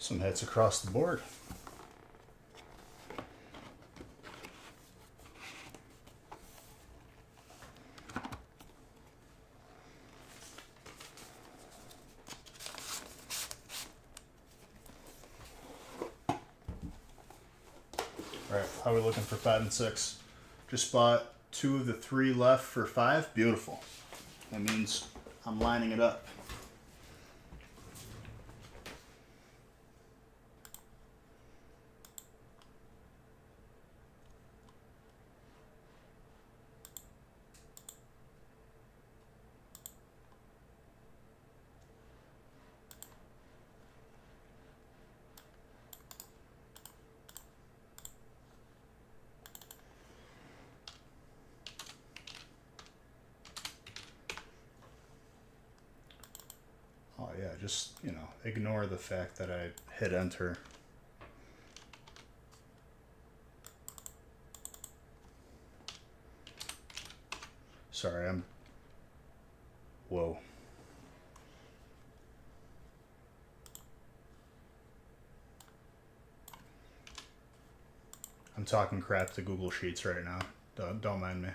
Some hits across the board. Alright, how are we looking for 5 and 6? Just bought 2 of the 3 left for 5. Beautiful. That means I'm lining it up. Oh yeah, just, ignore the fact that I hit enter. Sorry, Whoa. I'm talking crap to Google Sheets right now. Don't mind me.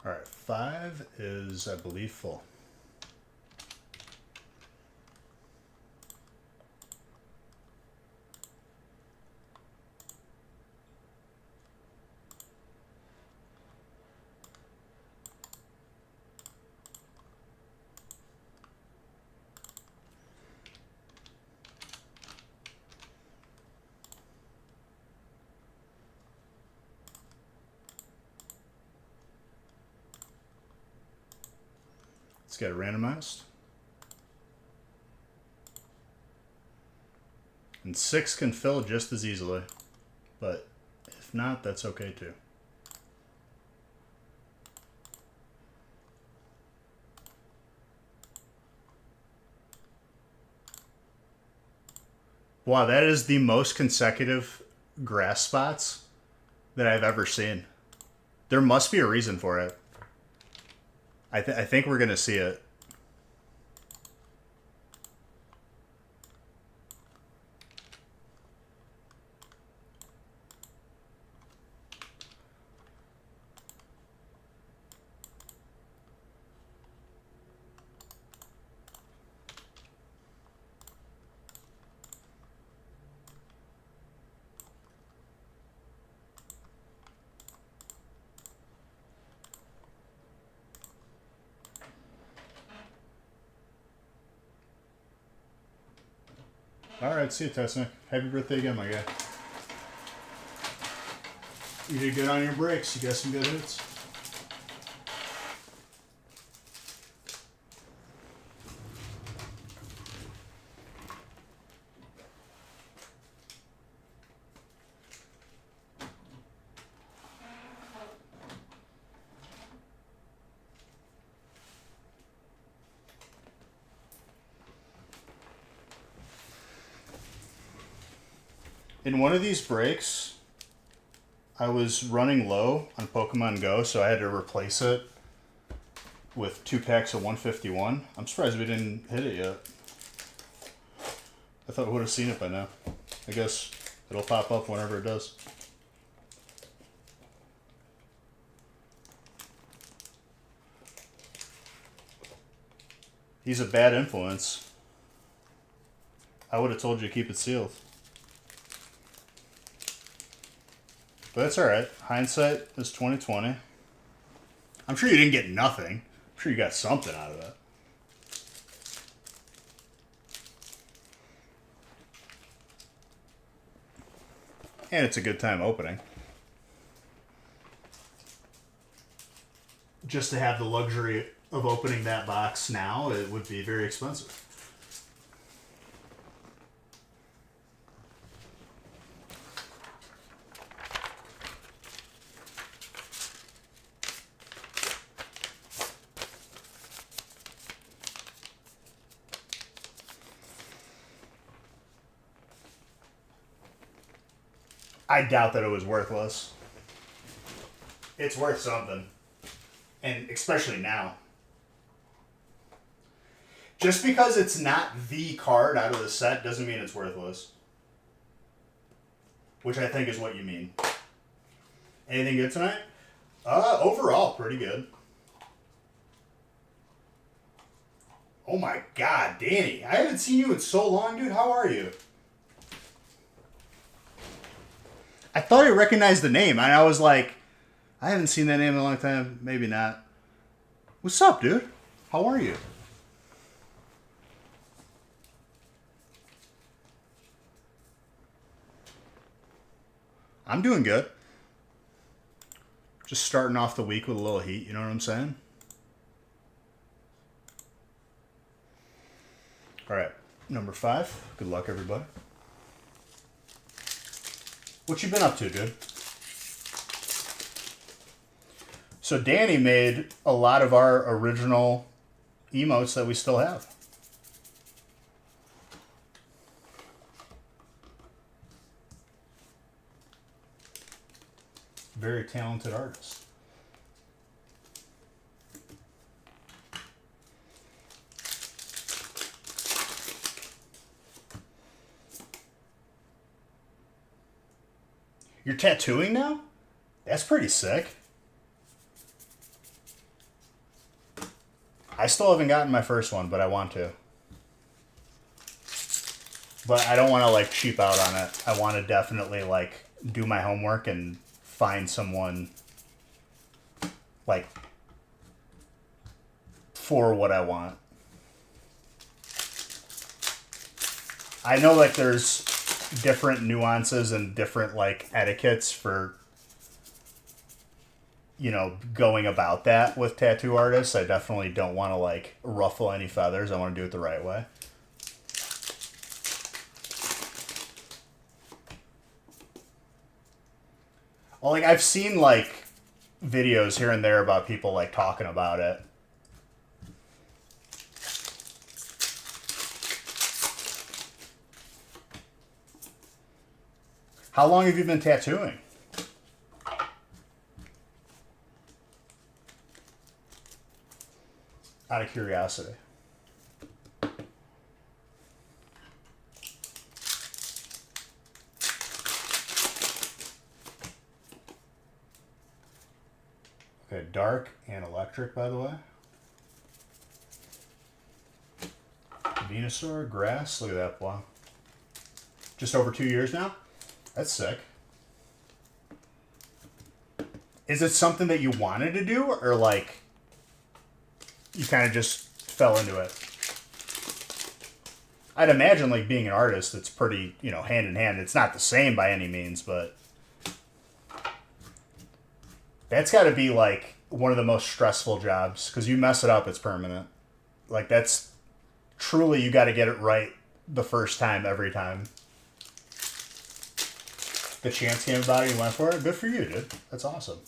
All right, 5 is, I believe, full. Let's get it randomized. And 6 can fill just as easily, but if not, that's okay too. Wow, that is the most consecutive grass spots that I've ever seen. There must be a reason for it. I think we're going to see it. All right, see you, Tessnick. Happy birthday again, my guy. You did good on your breaks. You got some good hits. In one of these breaks, I was running low on Pokemon Go, so I had to replace it with 2 packs of 151. I'm surprised we didn't hit it yet. I thought we would have seen it by now. I guess it'll pop up whenever it does. He's a bad influence. I would have told you to keep it sealed. But that's alright. Hindsight is 20/20. I'm sure you didn't get nothing. I'm sure you got something out of it. And it's a good time opening. Just to have the luxury of opening that box now, it would be very expensive. I doubt that it was worthless. It's worth something. And especially now. Just because it's not the card out of the set doesn't mean it's worthless. Which I think is what you mean. Anything good tonight? Overall, pretty good. Oh my god, Danny. I haven't seen you in so long, dude. How are you? I thought I recognized the name, and I was like, I haven't seen that name in a long time. Maybe not. What's up, dude? How are you? I'm doing good. Just starting off the week with a little heat, you know what I'm saying? All right, number 5. Good luck, everybody. What you been up to, dude? So Danny made a lot of our original emotes that we still have. Very talented artist. You're tattooing now? That's pretty sick. I still haven't gotten my first one, but I want to. But I don't want to like cheap out on it. I want to definitely like do my homework and find someone like for what I want. I know like there's different nuances and different like etiquettes for, you know, going about that with tattoo artists. I definitely don't want to like ruffle any feathers. I want to do it the right way. Well, like I've seen like videos here and there about people like talking about it. How long have you been tattooing? Out of curiosity. Okay, dark and electric, by the way. Venusaur, grass. Look at that. Wow. Just over 2 years now? That's sick. Is it something that you wanted to do, or like you kind of just fell into it? I'd imagine like being an artist, it's pretty, you know, hand in hand. It's not the same by any means, but that's got to be like one of the most stressful jobs because you mess it up, it's permanent. Like that's truly, you got to get it right the first time, every time. The chance came about it, you went for it. Good for you, dude. That's awesome.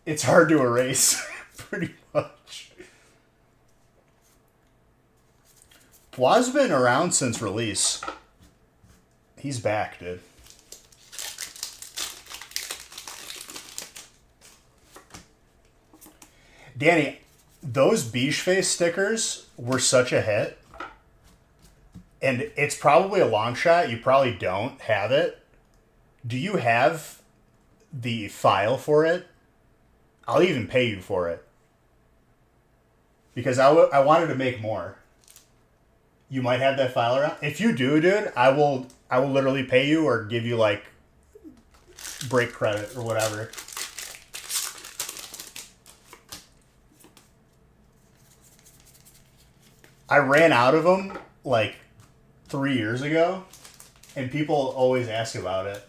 It's hard to erase, pretty much. Pwa's been around since release. He's back, dude. Danny, those Beach Face stickers were such a hit. And it's probably a long shot. You probably don't have it. Do you have the file for it? I'll even pay you for it. Because I wanted to make more. You might have that file around. If you do, dude, I will literally pay you or give you like break credit or whatever. I ran out of them like 3 years ago, and people always ask about it.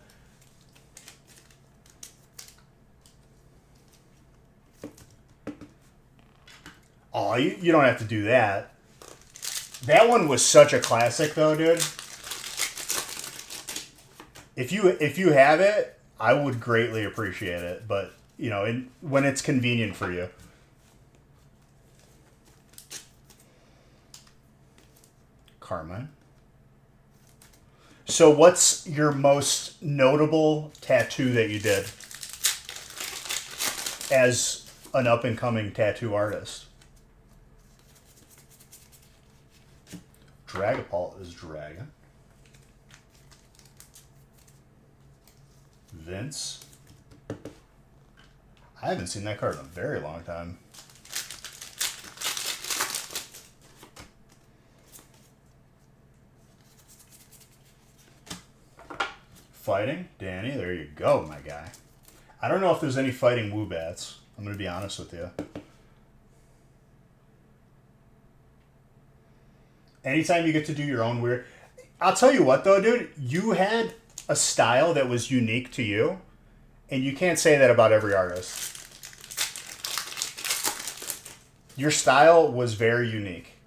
Oh, you don't have to do that. That one was such a classic, though, dude. If you have it, I would greatly appreciate it. But you know, when it's convenient for you. Carmine. So, what's your most notable tattoo that you did as an up and coming tattoo artist? Dragapult is dragon. Vince. I haven't seen that card in a very long time. Fighting? Danny, there you go, my guy. I don't know if there's any fighting Woobats. I'm going to be honest with you. Anytime you get to do your own weird... I'll tell you what, though, dude. You had a style that was unique to you, and you can't say that about every artist. Your style was very unique.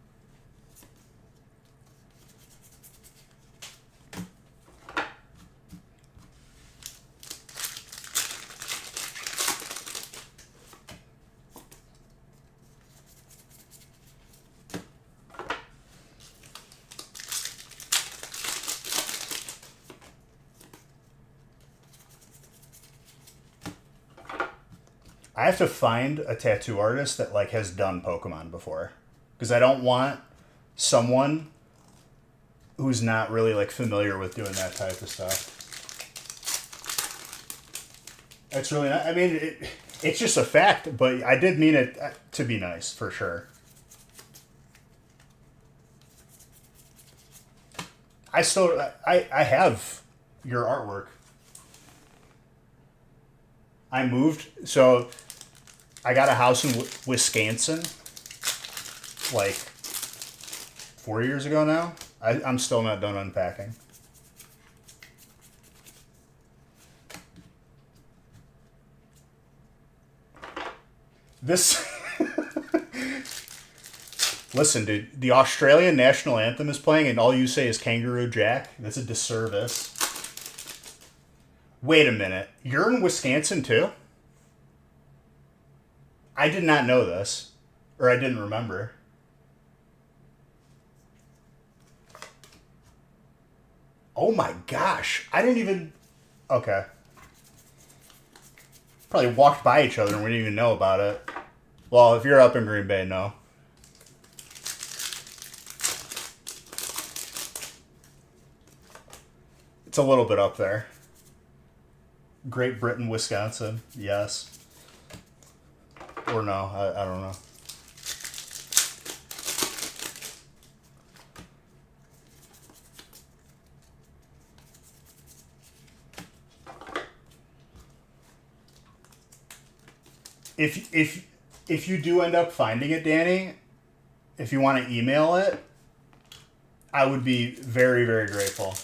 I have to find a tattoo artist that like has done Pokemon before, because I don't want someone who's not really like familiar with doing that type of stuff. It's really not. I mean, it's just a fact, but I did mean it to be nice for sure. I have your artwork. I moved, so I got a house in Wisconsin like 4 years ago now. I'm still not done unpacking. This. Listen, dude, the Australian national anthem is playing and all you say is Kangaroo Jack? That's a disservice. Wait a minute. You're in Wisconsin too? I did not know this. Or I didn't remember. Oh my gosh. I didn't even... Okay. Probably walked by each other and we didn't even know about it. Well, if you're up in Green Bay, no. It's a little bit up there. Great Britain, Wisconsin. Yes. Or no. I don't know. If you do end up finding it, Danny, if you want to email it, I would be very, very grateful.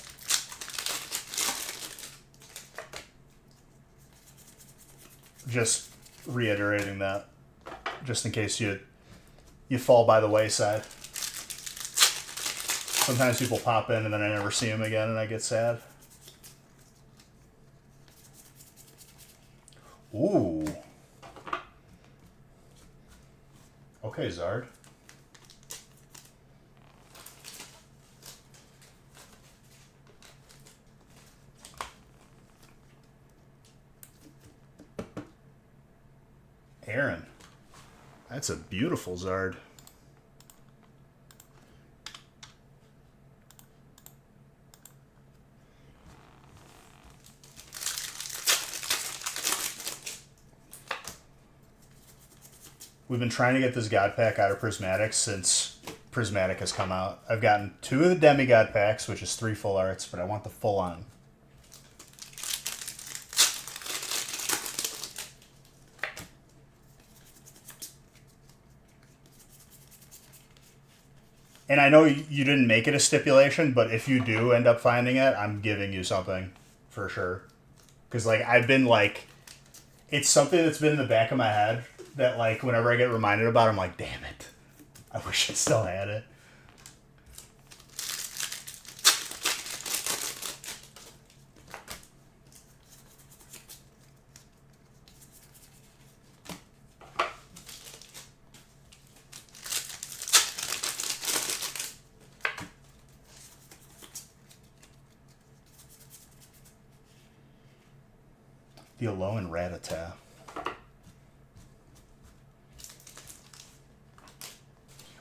Just reiterating that, just in case you fall by the wayside. Sometimes people pop in and then I never see them again and I get sad. Ooh. Okay, Zard. Aaron. That's a beautiful Zard. We've been trying to get this God pack out of Prismatic since Prismatic has come out. I've gotten 2 of the Demigod packs, which is 3 full arts, but I want the full on. And I know you didn't make it a stipulation, but if you do end up finding it, I'm giving you something for sure. Because like I've been like, it's something that's been in the back of my head that like whenever I get reminded about it, I'm like, damn it, I wish I still had it. The Alone Ratata.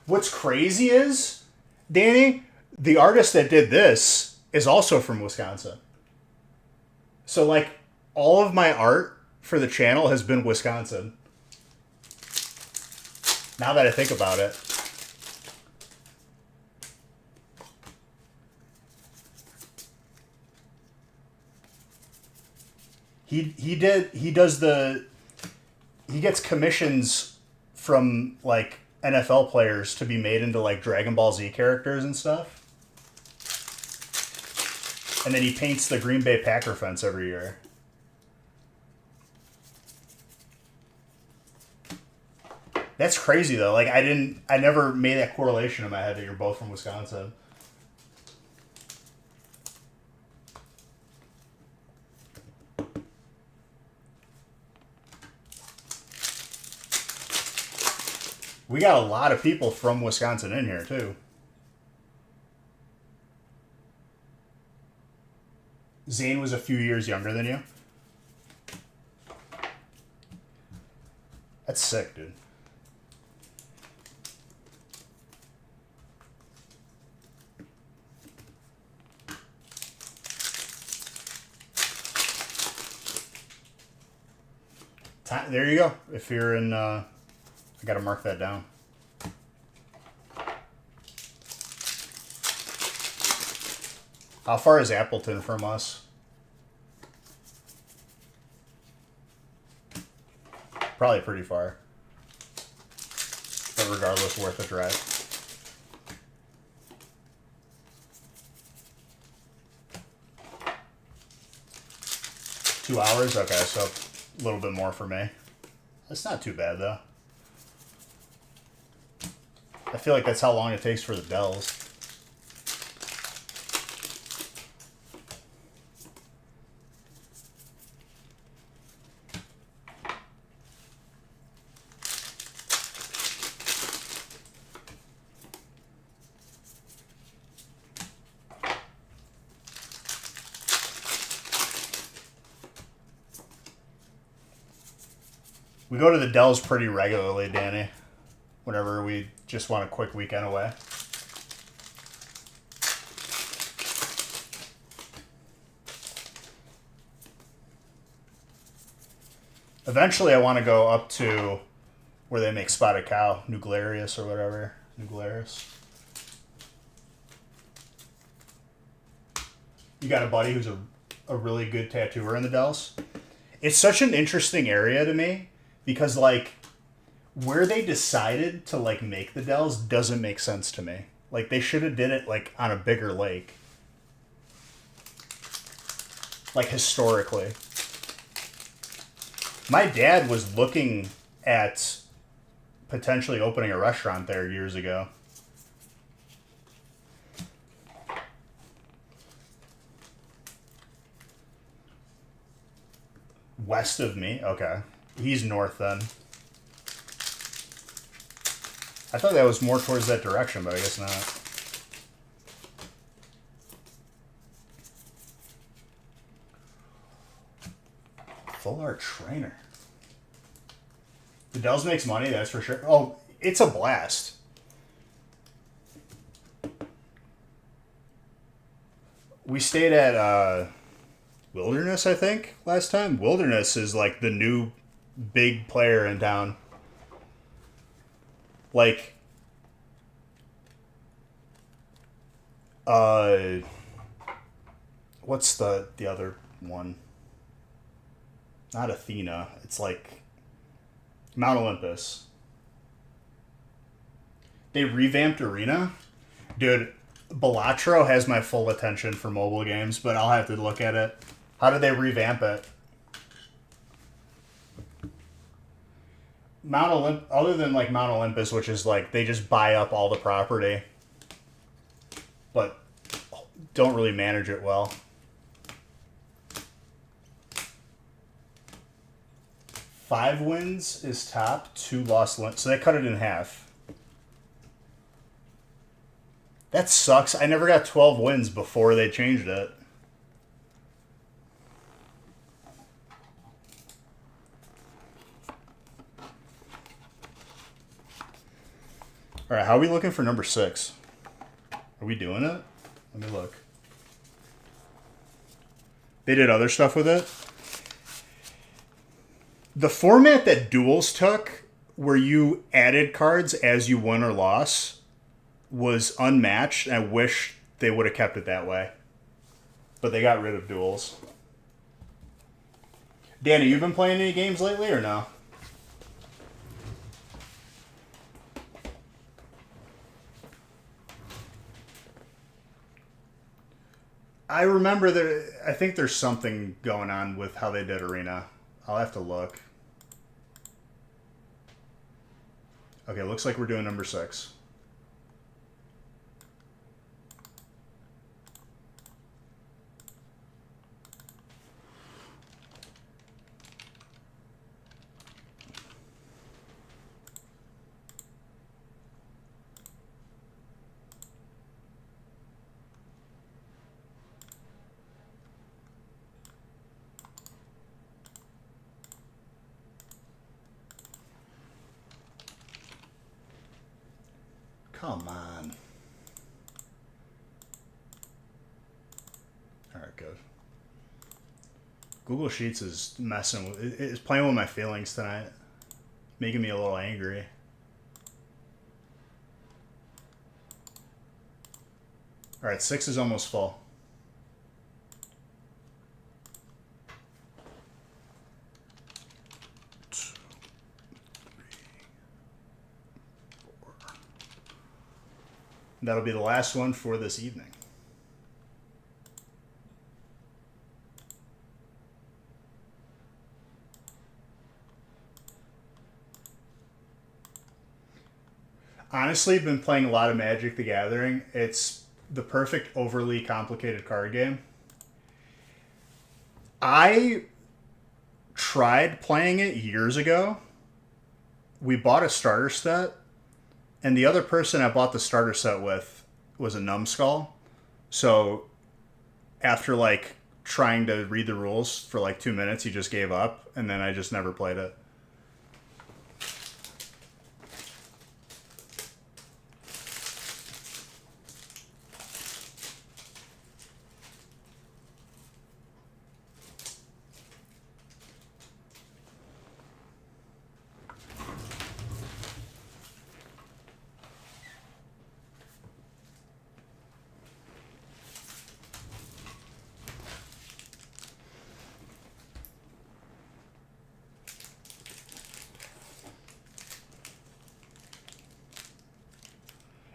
What's crazy is, Danny, the artist that did this is also from Wisconsin. So, like, all of my art for the channel has been Wisconsin. Now that I think about it. He gets commissions from, like, NFL players to be made into like Dragon Ball Z characters and stuff. And then he paints the Green Bay Packer fence every year. That's crazy though. Like I never made that correlation in my head that you're both from Wisconsin. We got a lot of people from Wisconsin in here, too. Zane was a few years younger than you. That's sick, dude. There you go. If you're in, I gotta mark that down. How far is Appleton from us? Probably pretty far. But regardless, worth a drive. $2? Okay, so a little bit more for me. That's not too bad, though. I feel like that's how long it takes for the Dells. We go to the Dells pretty regularly, Danny. Whenever we just want a quick weekend away. Eventually, I want to go up to where they make spotted cow, New Glarus or whatever. New Glarus. You got a buddy who's a really good tattooer in the Dells. It's such an interesting area to me because, like, where they decided to, like, make the Dells doesn't make sense to me. Like, they should have did it, like, on a bigger lake. Like, historically. My dad was looking at potentially opening a restaurant there years ago. West of me? Okay. He's north then. I thought that was more towards that direction, but I guess not. Full art trainer. The Dells makes money, that's for sure. Oh, it's a blast. We stayed at Wilderness, I think, last time. Wilderness is like the new big player in town. Like, what's the other one? Not Athena. It's like Mount Olympus. They revamped Arena. Dude, Balatro has my full attention for mobile games, but I'll have to look at it. How did they revamp it? Other than like Mount Olympus, which is like they just buy up all the property, but don't really manage it well. 5 wins is top, 2 lost wins. So they cut it in half. That sucks. I never got 12 wins before they changed it. All right, how are we looking for number 6? Are we doing it? Let me look. They did other stuff with it. The format that Duels took, where you added cards as you won or lost, was unmatched. And I wish they would have kept it that way. But they got rid of Duels. Danny, you been playing any games lately or no? I remember that. I think there's something going on with how they did Arena. I'll have to look. Okay, looks like we're doing number 6. Come on. All right, good. Google Sheets is messing with it's playing with my feelings tonight, making me a little angry. All right, 6 is almost full. That'll be the last one for this evening. Honestly, I've been playing a lot of Magic the Gathering. It's the perfect overly complicated card game. I tried playing it years ago. We bought a starter set, and the other person I bought the starter set with was a numbskull. So after like trying to read the rules for like 2 minutes, he just gave up, and then I just never played it.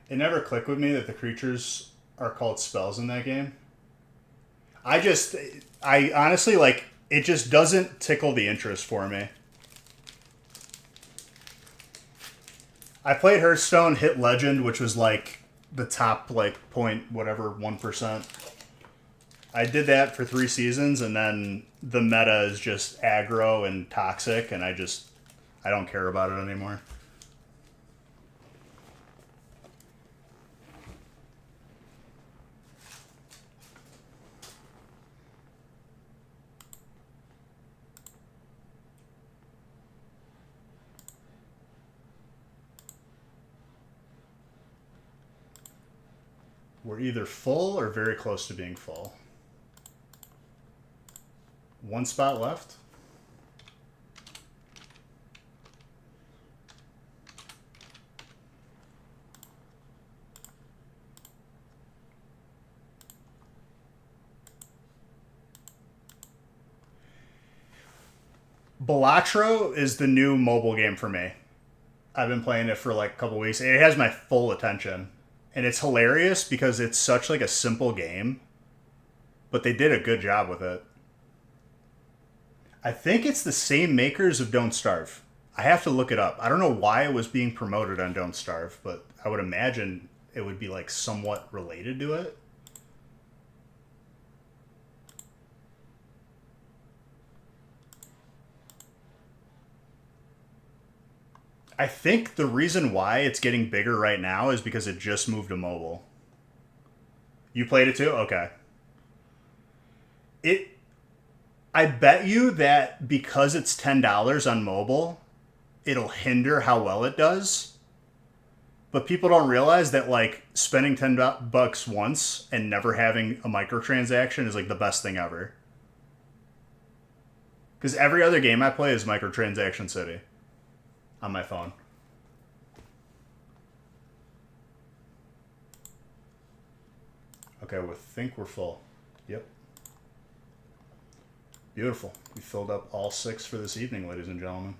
It never clicked with me that the creatures are called spells in that game. I honestly, like, it just doesn't tickle the interest for me. I played Hearthstone, hit Legend, which was like the top, like, point whatever, 1%. I did that for 3 seasons, and then the meta is just aggro and toxic, and I don't care about it anymore. We're either full or very close to being full. 1 spot left. Balatro is the new mobile game for me. I've been playing it for like a couple weeks. It has my full attention. And it's hilarious because it's such like a simple game, but they did a good job with it. I think it's the same makers of Don't Starve. I have to look it up. I don't know why it was being promoted on Don't Starve, but I would imagine it would be like somewhat related to it. I think the reason why it's getting bigger right now is because it just moved to mobile. You played it too? Okay. I bet you that because it's $10 on mobile, it'll hinder how well it does. But people don't realize that like spending $10 once and never having a microtransaction is like the best thing ever. Because every other game I play is Microtransaction City on my phone. Okay, we think we're full. Yep. Beautiful. We filled up all 6 for this evening, ladies and gentlemen.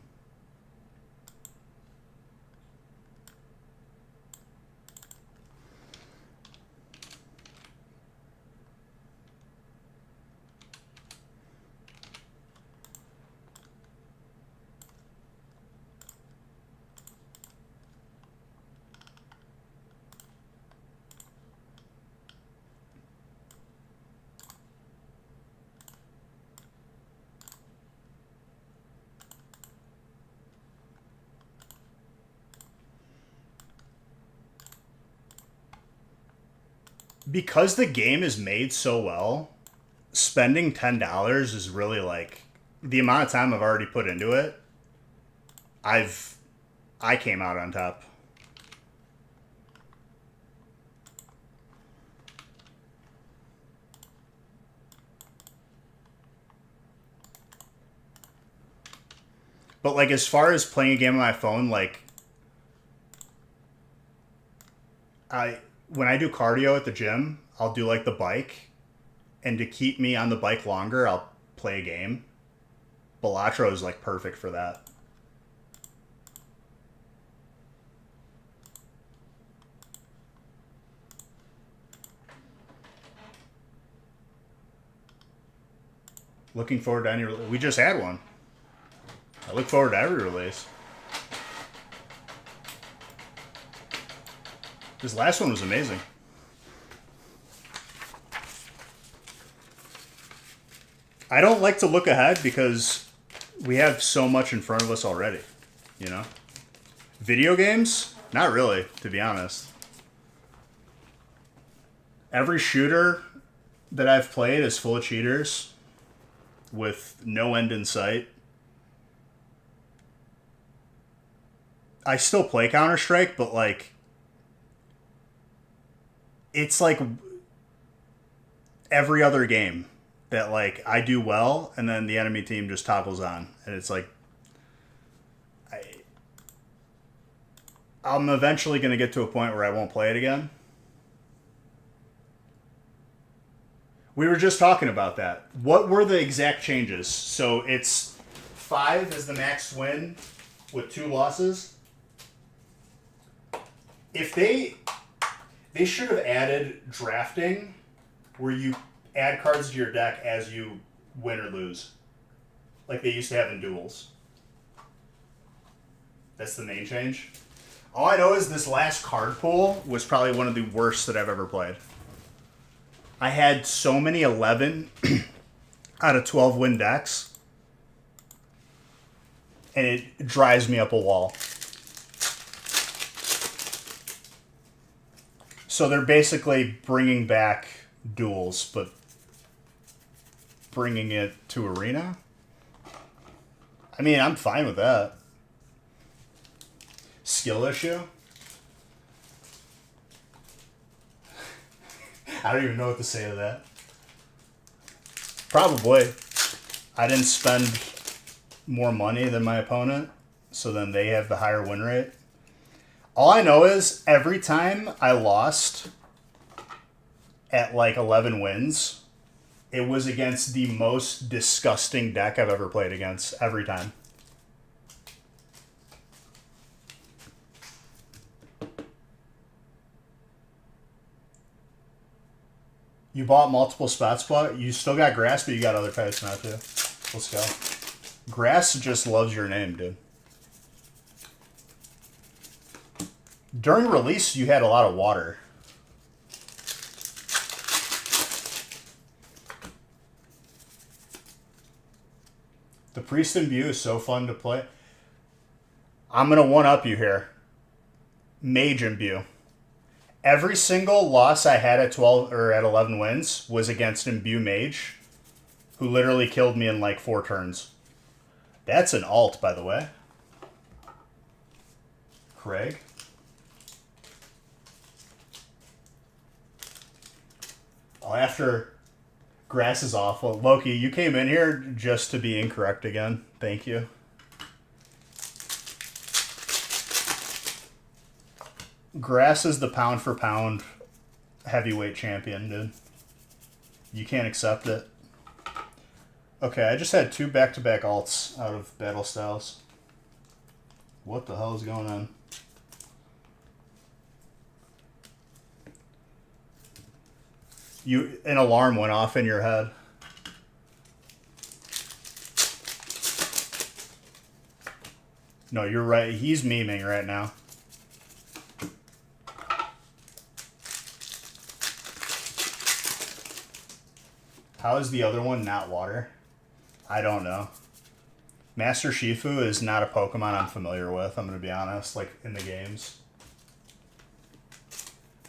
Because the game is made so well, spending $10 is really like the amount of time I've already put into it. I came out on top. But like as far as playing a game on my phone, like when I do cardio at the gym, I'll do like the bike, and to keep me on the bike longer, I'll play a game. Balatro is like perfect for that. Looking forward to any. We just had one. I look forward to every release. This last one was amazing. I don't like to look ahead because we have so much in front of us already, you know? Video games? Not really, to be honest. Every shooter that I've played is full of cheaters with no end in sight. I still play Counter-Strike, but like it's like every other game that like I do well and then the enemy team just toggles on, and it's like I'm eventually going to get to a point where I won't play it again. We were just talking about that. What were the exact changes? So it's 5 is the max win with 2 losses. If they should have added drafting where you add cards to your deck as you win or lose, like they used to have in duels. That's the main change. All I know is this last card pool was probably one of the worst that I've ever played. I had so many 11 out of 12 win decks, and it drives me up a wall. So they're basically bringing back duels, but bringing it to Arena? I mean, I'm fine with that. Skill issue? I don't even know what to say to that. Probably. I didn't spend more money than my opponent, so then they have the higher win rate. All I know is every time I lost at like 11 wins, it was against the most disgusting deck I've ever played against every time. You bought multiple spot. You still got grass, but you got other types now too. Let's go. Grass just loves your name, dude. During release, you had a lot of water. The Priest Imbue is so fun to play. I'm going to one-up you here. Mage Imbue. Every single loss I had at 12 or at 11 wins was against Imbue Mage, who literally killed me in like 4 turns. That's an alt, by the way. Craig. Oh, after grass is awful. Loki, you came in here just to be incorrect again. Thank you. Grass is the pound for pound heavyweight champion, dude. You can't accept it. Okay, I just had 2 back-to-back alts out of Battle Styles. What the hell is going on? An alarm went off in your head. No, you're right. He's memeing right now. How is the other one not water? I don't know. Master Shifu is not a Pokemon I'm familiar with, I'm going to be honest, like in the games.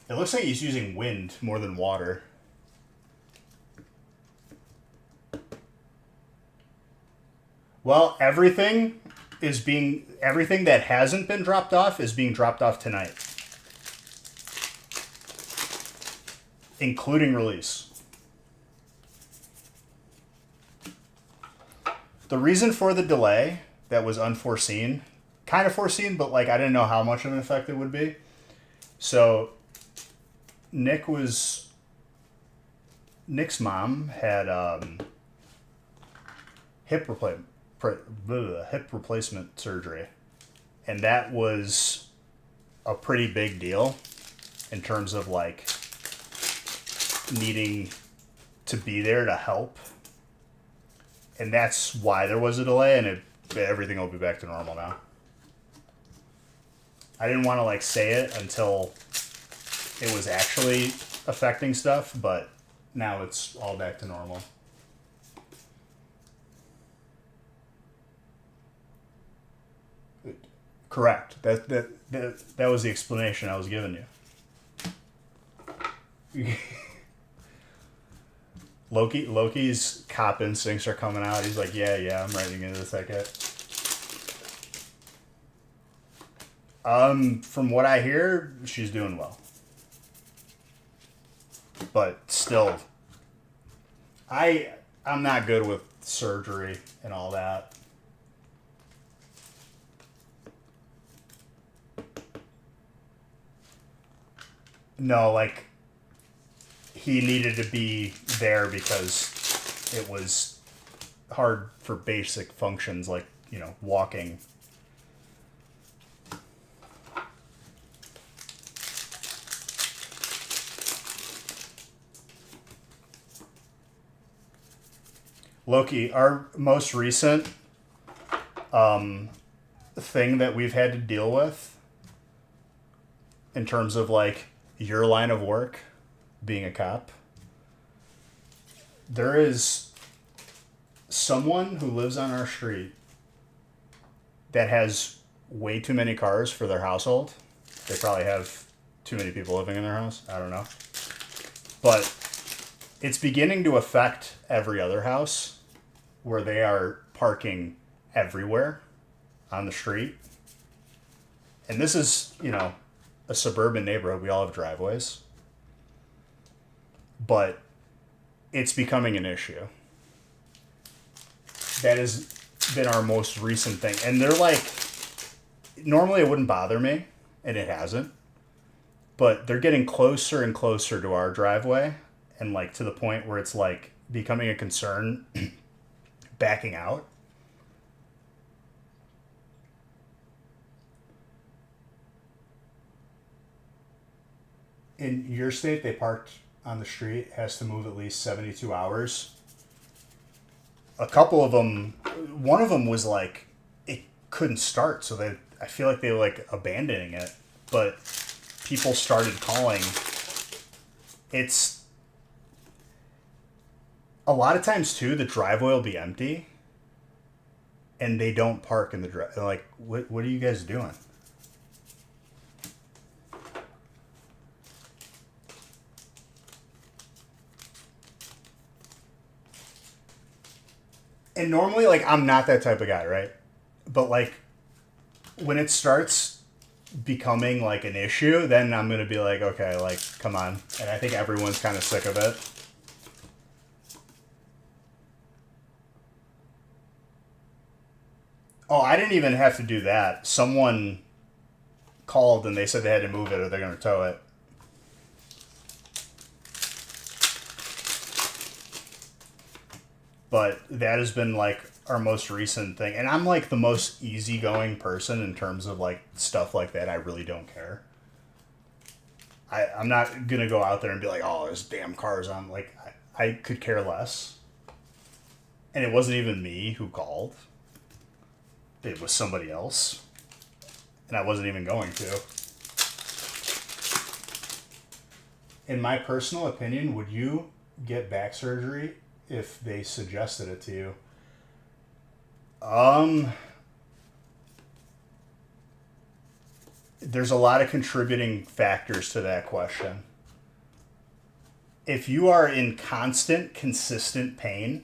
It looks like he's using wind more than water. Well, everything that hasn't been dropped off is being dropped off tonight. Including release. The reason for the delay that was unforeseen. Kind of foreseen, but like I didn't know how much of an effect it would be. So Nick's mom had hip replacement surgery, and that was a pretty big deal in terms of like needing to be there to help, and that's why there was a delay. And everything will be back to normal now. I didn't want to like say it until it was actually affecting stuff, but now it's all back to normal. Correct. That was the explanation I was giving you. Loki's cop instincts are coming out. He's like, yeah, I'm writing into the ticket. From what I hear, she's doing well. But still, I'm not good with surgery and all that. No, like, he needed to be there because it was hard for basic functions like, walking. Loki, our most recent thing that we've had to deal with in terms of like your line of work, being a cop, there is someone who lives on our street that has way too many cars for their household. They probably have too many people living in their house. I don't know. But it's beginning to affect every other house where they are parking everywhere on the street. And this is, a suburban neighborhood. We all have driveways. But it's becoming an issue. That has been our most recent thing. And they're like, normally it wouldn't bother me, and it hasn't. But they're getting closer and closer to our driveway, and like to the point where it's like becoming a concern backing out. In your state, they parked on the street, has to move at least 72 hours. A couple of them, one of them was like, it couldn't start, so I feel like they were like abandoning it. But people started calling. It's a lot of times too, the driveway will be empty and they don't park in the drive. They're like, what are you guys doing? And normally, like, I'm not that type of guy, right? But, like, when it starts becoming, like, an issue, then I'm going to be like, okay, like, come on. And I think everyone's kind of sick of it. Oh, I didn't even have to do that. Someone called and they said they had to move it or they're going to tow it. But that has been like our most recent thing. And I'm like the most easygoing person in terms of like stuff like that. I really don't care. I'm not going to go out there and be like, oh, there's damn cars on. Like, I could care less. And it wasn't even me who called. It was somebody else. And I wasn't even going to. In my personal opinion, would you get back surgery if they suggested it to you? There's a lot of contributing factors to that question. If you are in constant, consistent pain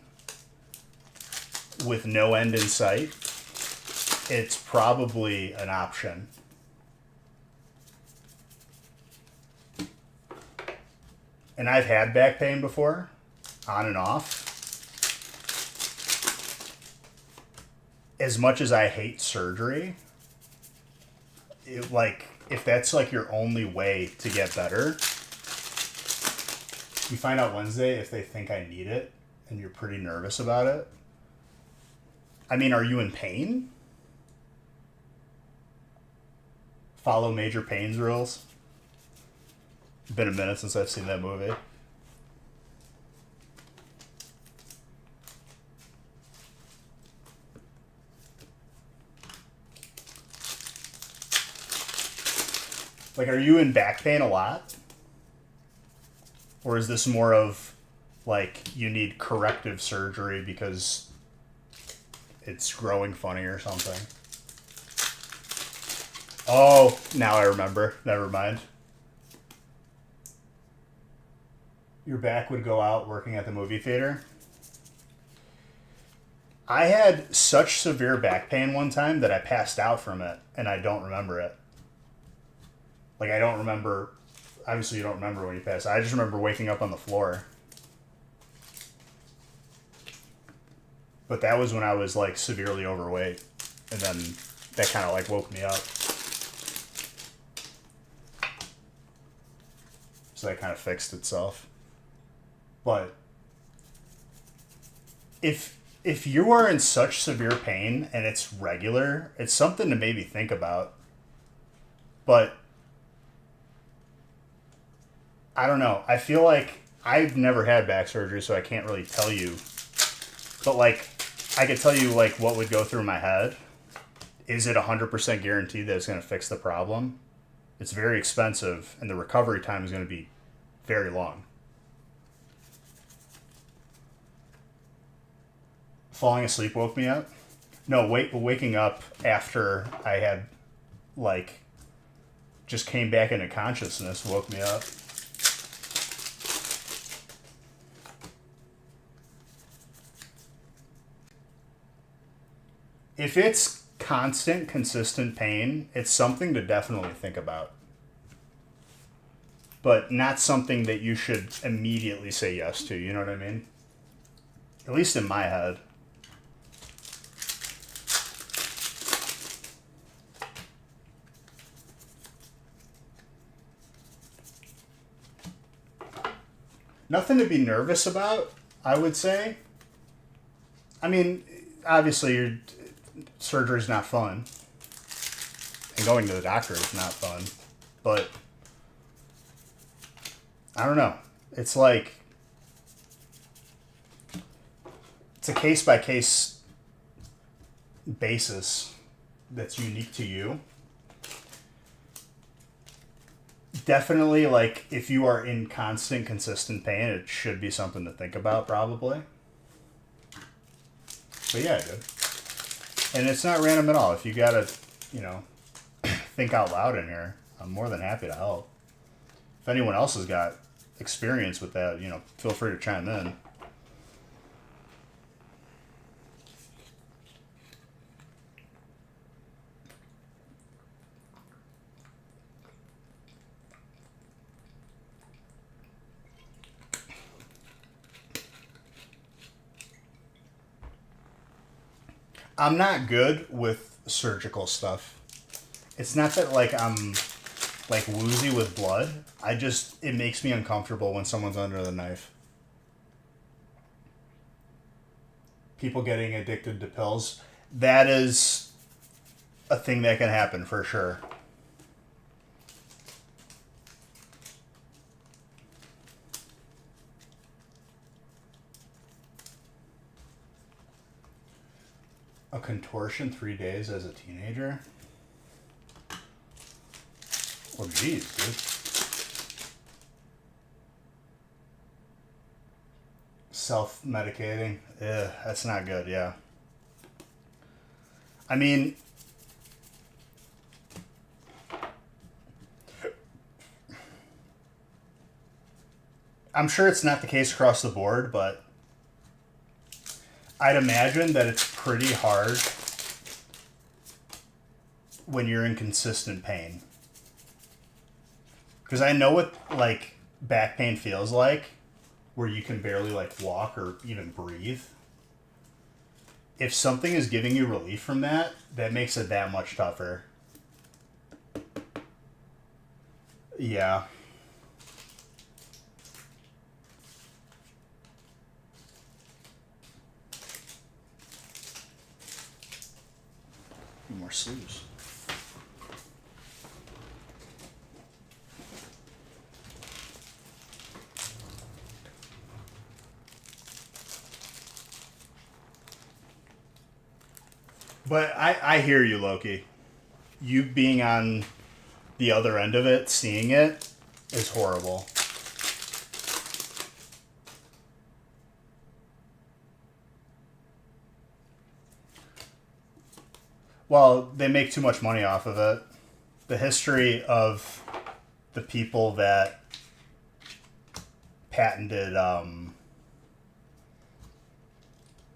with no end in sight, it's probably an option. And I've had back pain before, on and off. as much as I hate surgery, if that's like your only way to get better, you find out Wednesday if they think I need it and you're pretty nervous about it. I mean, are you in pain? Follow Major Payne's rules. It's been a minute since I've seen that movie. Like, are you in back pain a lot? Or is this more of, like, you need corrective surgery because it's growing funny or something? Oh, now I remember. Never mind. Your back would go out working at the movie theater. I had such severe back pain one time that I passed out from it, and I don't remember it. Like, I don't remember. Obviously, you don't remember when you pass. I just remember waking up on the floor. But that was when I was, like, severely overweight. And then that kind of, like, woke me up. So that kind of fixed itself. But if you are in such severe pain and it's regular, it's something to maybe think about. But I don't know. I feel like I've never had back surgery, so I can't really tell you. But, like, I could tell you, like, what would go through my head. Is it 100% guaranteed that it's going to fix the problem? It's very expensive, and the recovery time is going to be very long. Falling asleep woke me up? No, waking up after I had, like, just came back into consciousness woke me up. If it's constant, consistent pain, it's something to definitely think about. But not something that you should immediately say yes to, you know what I mean? At least in my head. Nothing to be nervous about, I would say. I mean, obviously, surgery's not fun. And going to the doctor is not fun. But, I don't know. It's like, it's a case-by-case basis that's unique to you. Definitely, like, if you are in constant, consistent pain, it should be something to think about, probably. But yeah, dude. And it's not random at all. If you gotta, think out loud in here, I'm more than happy to help. If anyone else has got experience with that, feel free to chime in. I'm not good with surgical stuff. It's not that, like, I'm, like, woozy with blood. It makes me uncomfortable when someone's under the knife. People getting addicted to pills, that is a thing that can happen for sure. A contortion 3 days as a teenager? Well, geez, dude. Self-medicating? Ugh, that's not good, yeah. I mean, I'm sure it's not the case across the board, but I'd imagine that it's pretty hard when you're in consistent pain. Because I know what, like, back pain feels like, where you can barely, like, walk or even breathe. if something is giving you relief from that, that makes it that much tougher. Yeah. More sleeves. But I hear you, Loki. You being on the other end of it, seeing it, is horrible. Well, they make too much money off of it. The history of the people that patented,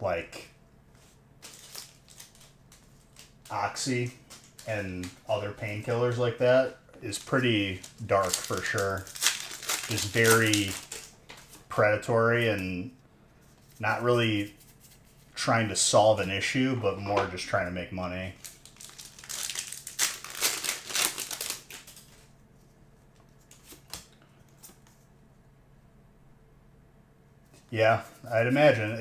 like, Oxy and other painkillers like that is pretty dark for sure. Just very predatory and not really trying to solve an issue, but more just trying to make money. Yeah, I'd imagine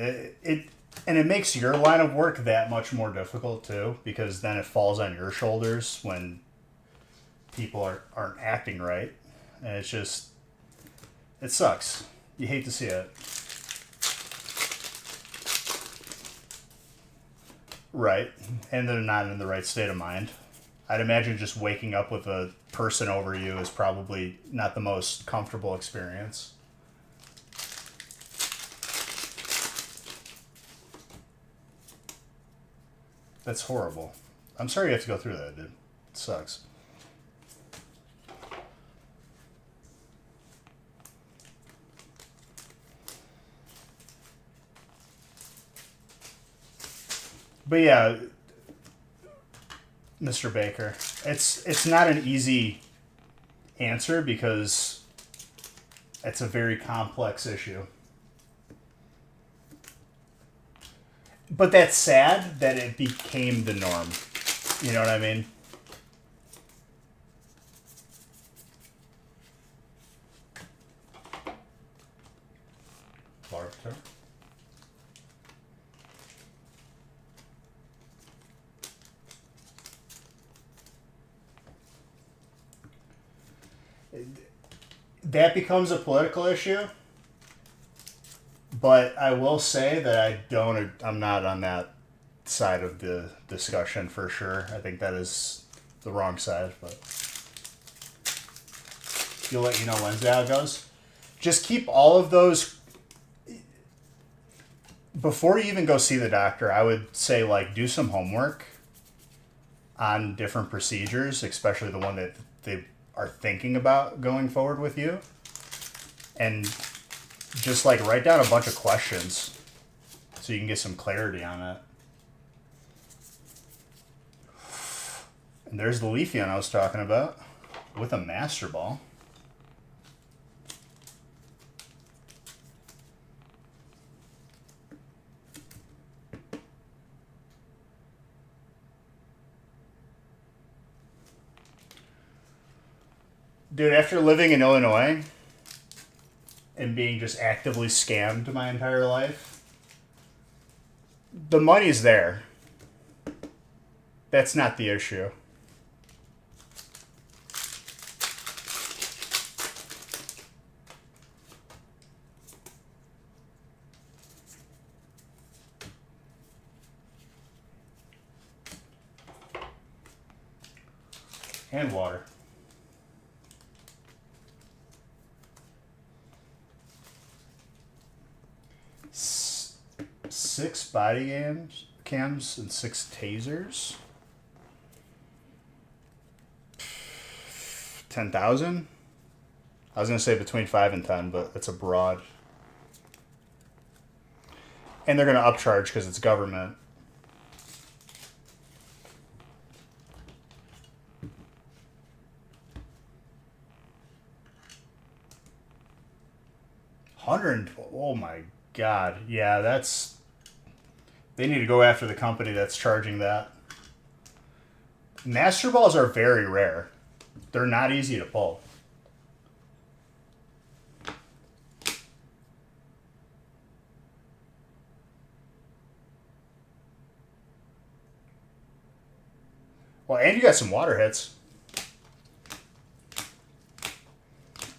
it and it makes your line of work that much more difficult too, because then it falls on your shoulders when people aren't acting right, and it's just it sucks. You hate to see it. Right, and they're not in the right state of mind. I'd imagine just waking up with a person over you is probably not the most comfortable experience. That's horrible. I'm sorry you have to go through that, dude. It sucks. But yeah, Mr. Baker, it's not an easy answer because it's a very complex issue. But that's sad that it became the norm. You know what I mean? Barter. That becomes a political issue. But I will say that I'm not on that side of the discussion for sure. I think that is the wrong side, but you'll let you know Wednesday how it goes. Just keep all of those before you even go see the doctor. I would say like do some homework on different procedures, especially the one that they are thinking about going forward with you, and just like write down a bunch of questions so you can get some clarity on it. And there's the Leafeon I was talking about with a Master Ball. Dude, after living in Illinois and being just actively scammed my entire life, the money's there. That's not the issue. And water. Six body cams and 6 tasers. 10,000. I was gonna say between 5 and 10, but it's a broad. And they're gonna upcharge because it's government. Oh my god, yeah, that's They need to go after the company that's charging that. Master balls are very rare. They're not easy to pull. Well, and you got some water hits.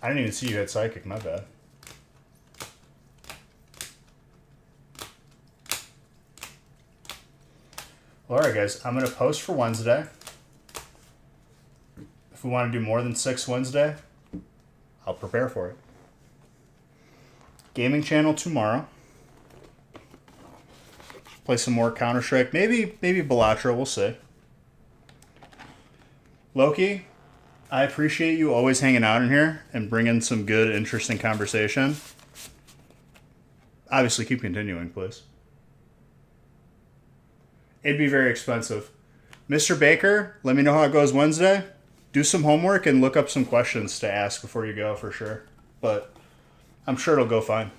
I didn't even see you had psychic, my bad. Well, alright guys, I'm going to post for Wednesday. If we want to do more than 6 Wednesday, I'll prepare for it. Gaming channel tomorrow. Play some more Counter-Strike. Maybe Balatro, we'll see. Loki, I appreciate you always hanging out in here and bringing some good, interesting conversation. Obviously, keep continuing, please. It'd be very expensive. Mr. Baker, let me know how it goes Wednesday. Do some homework and look up some questions to ask before you go for sure. But I'm sure it'll go fine.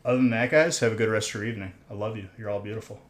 Other than that, guys, have a good rest of your evening. I love you. You're all beautiful.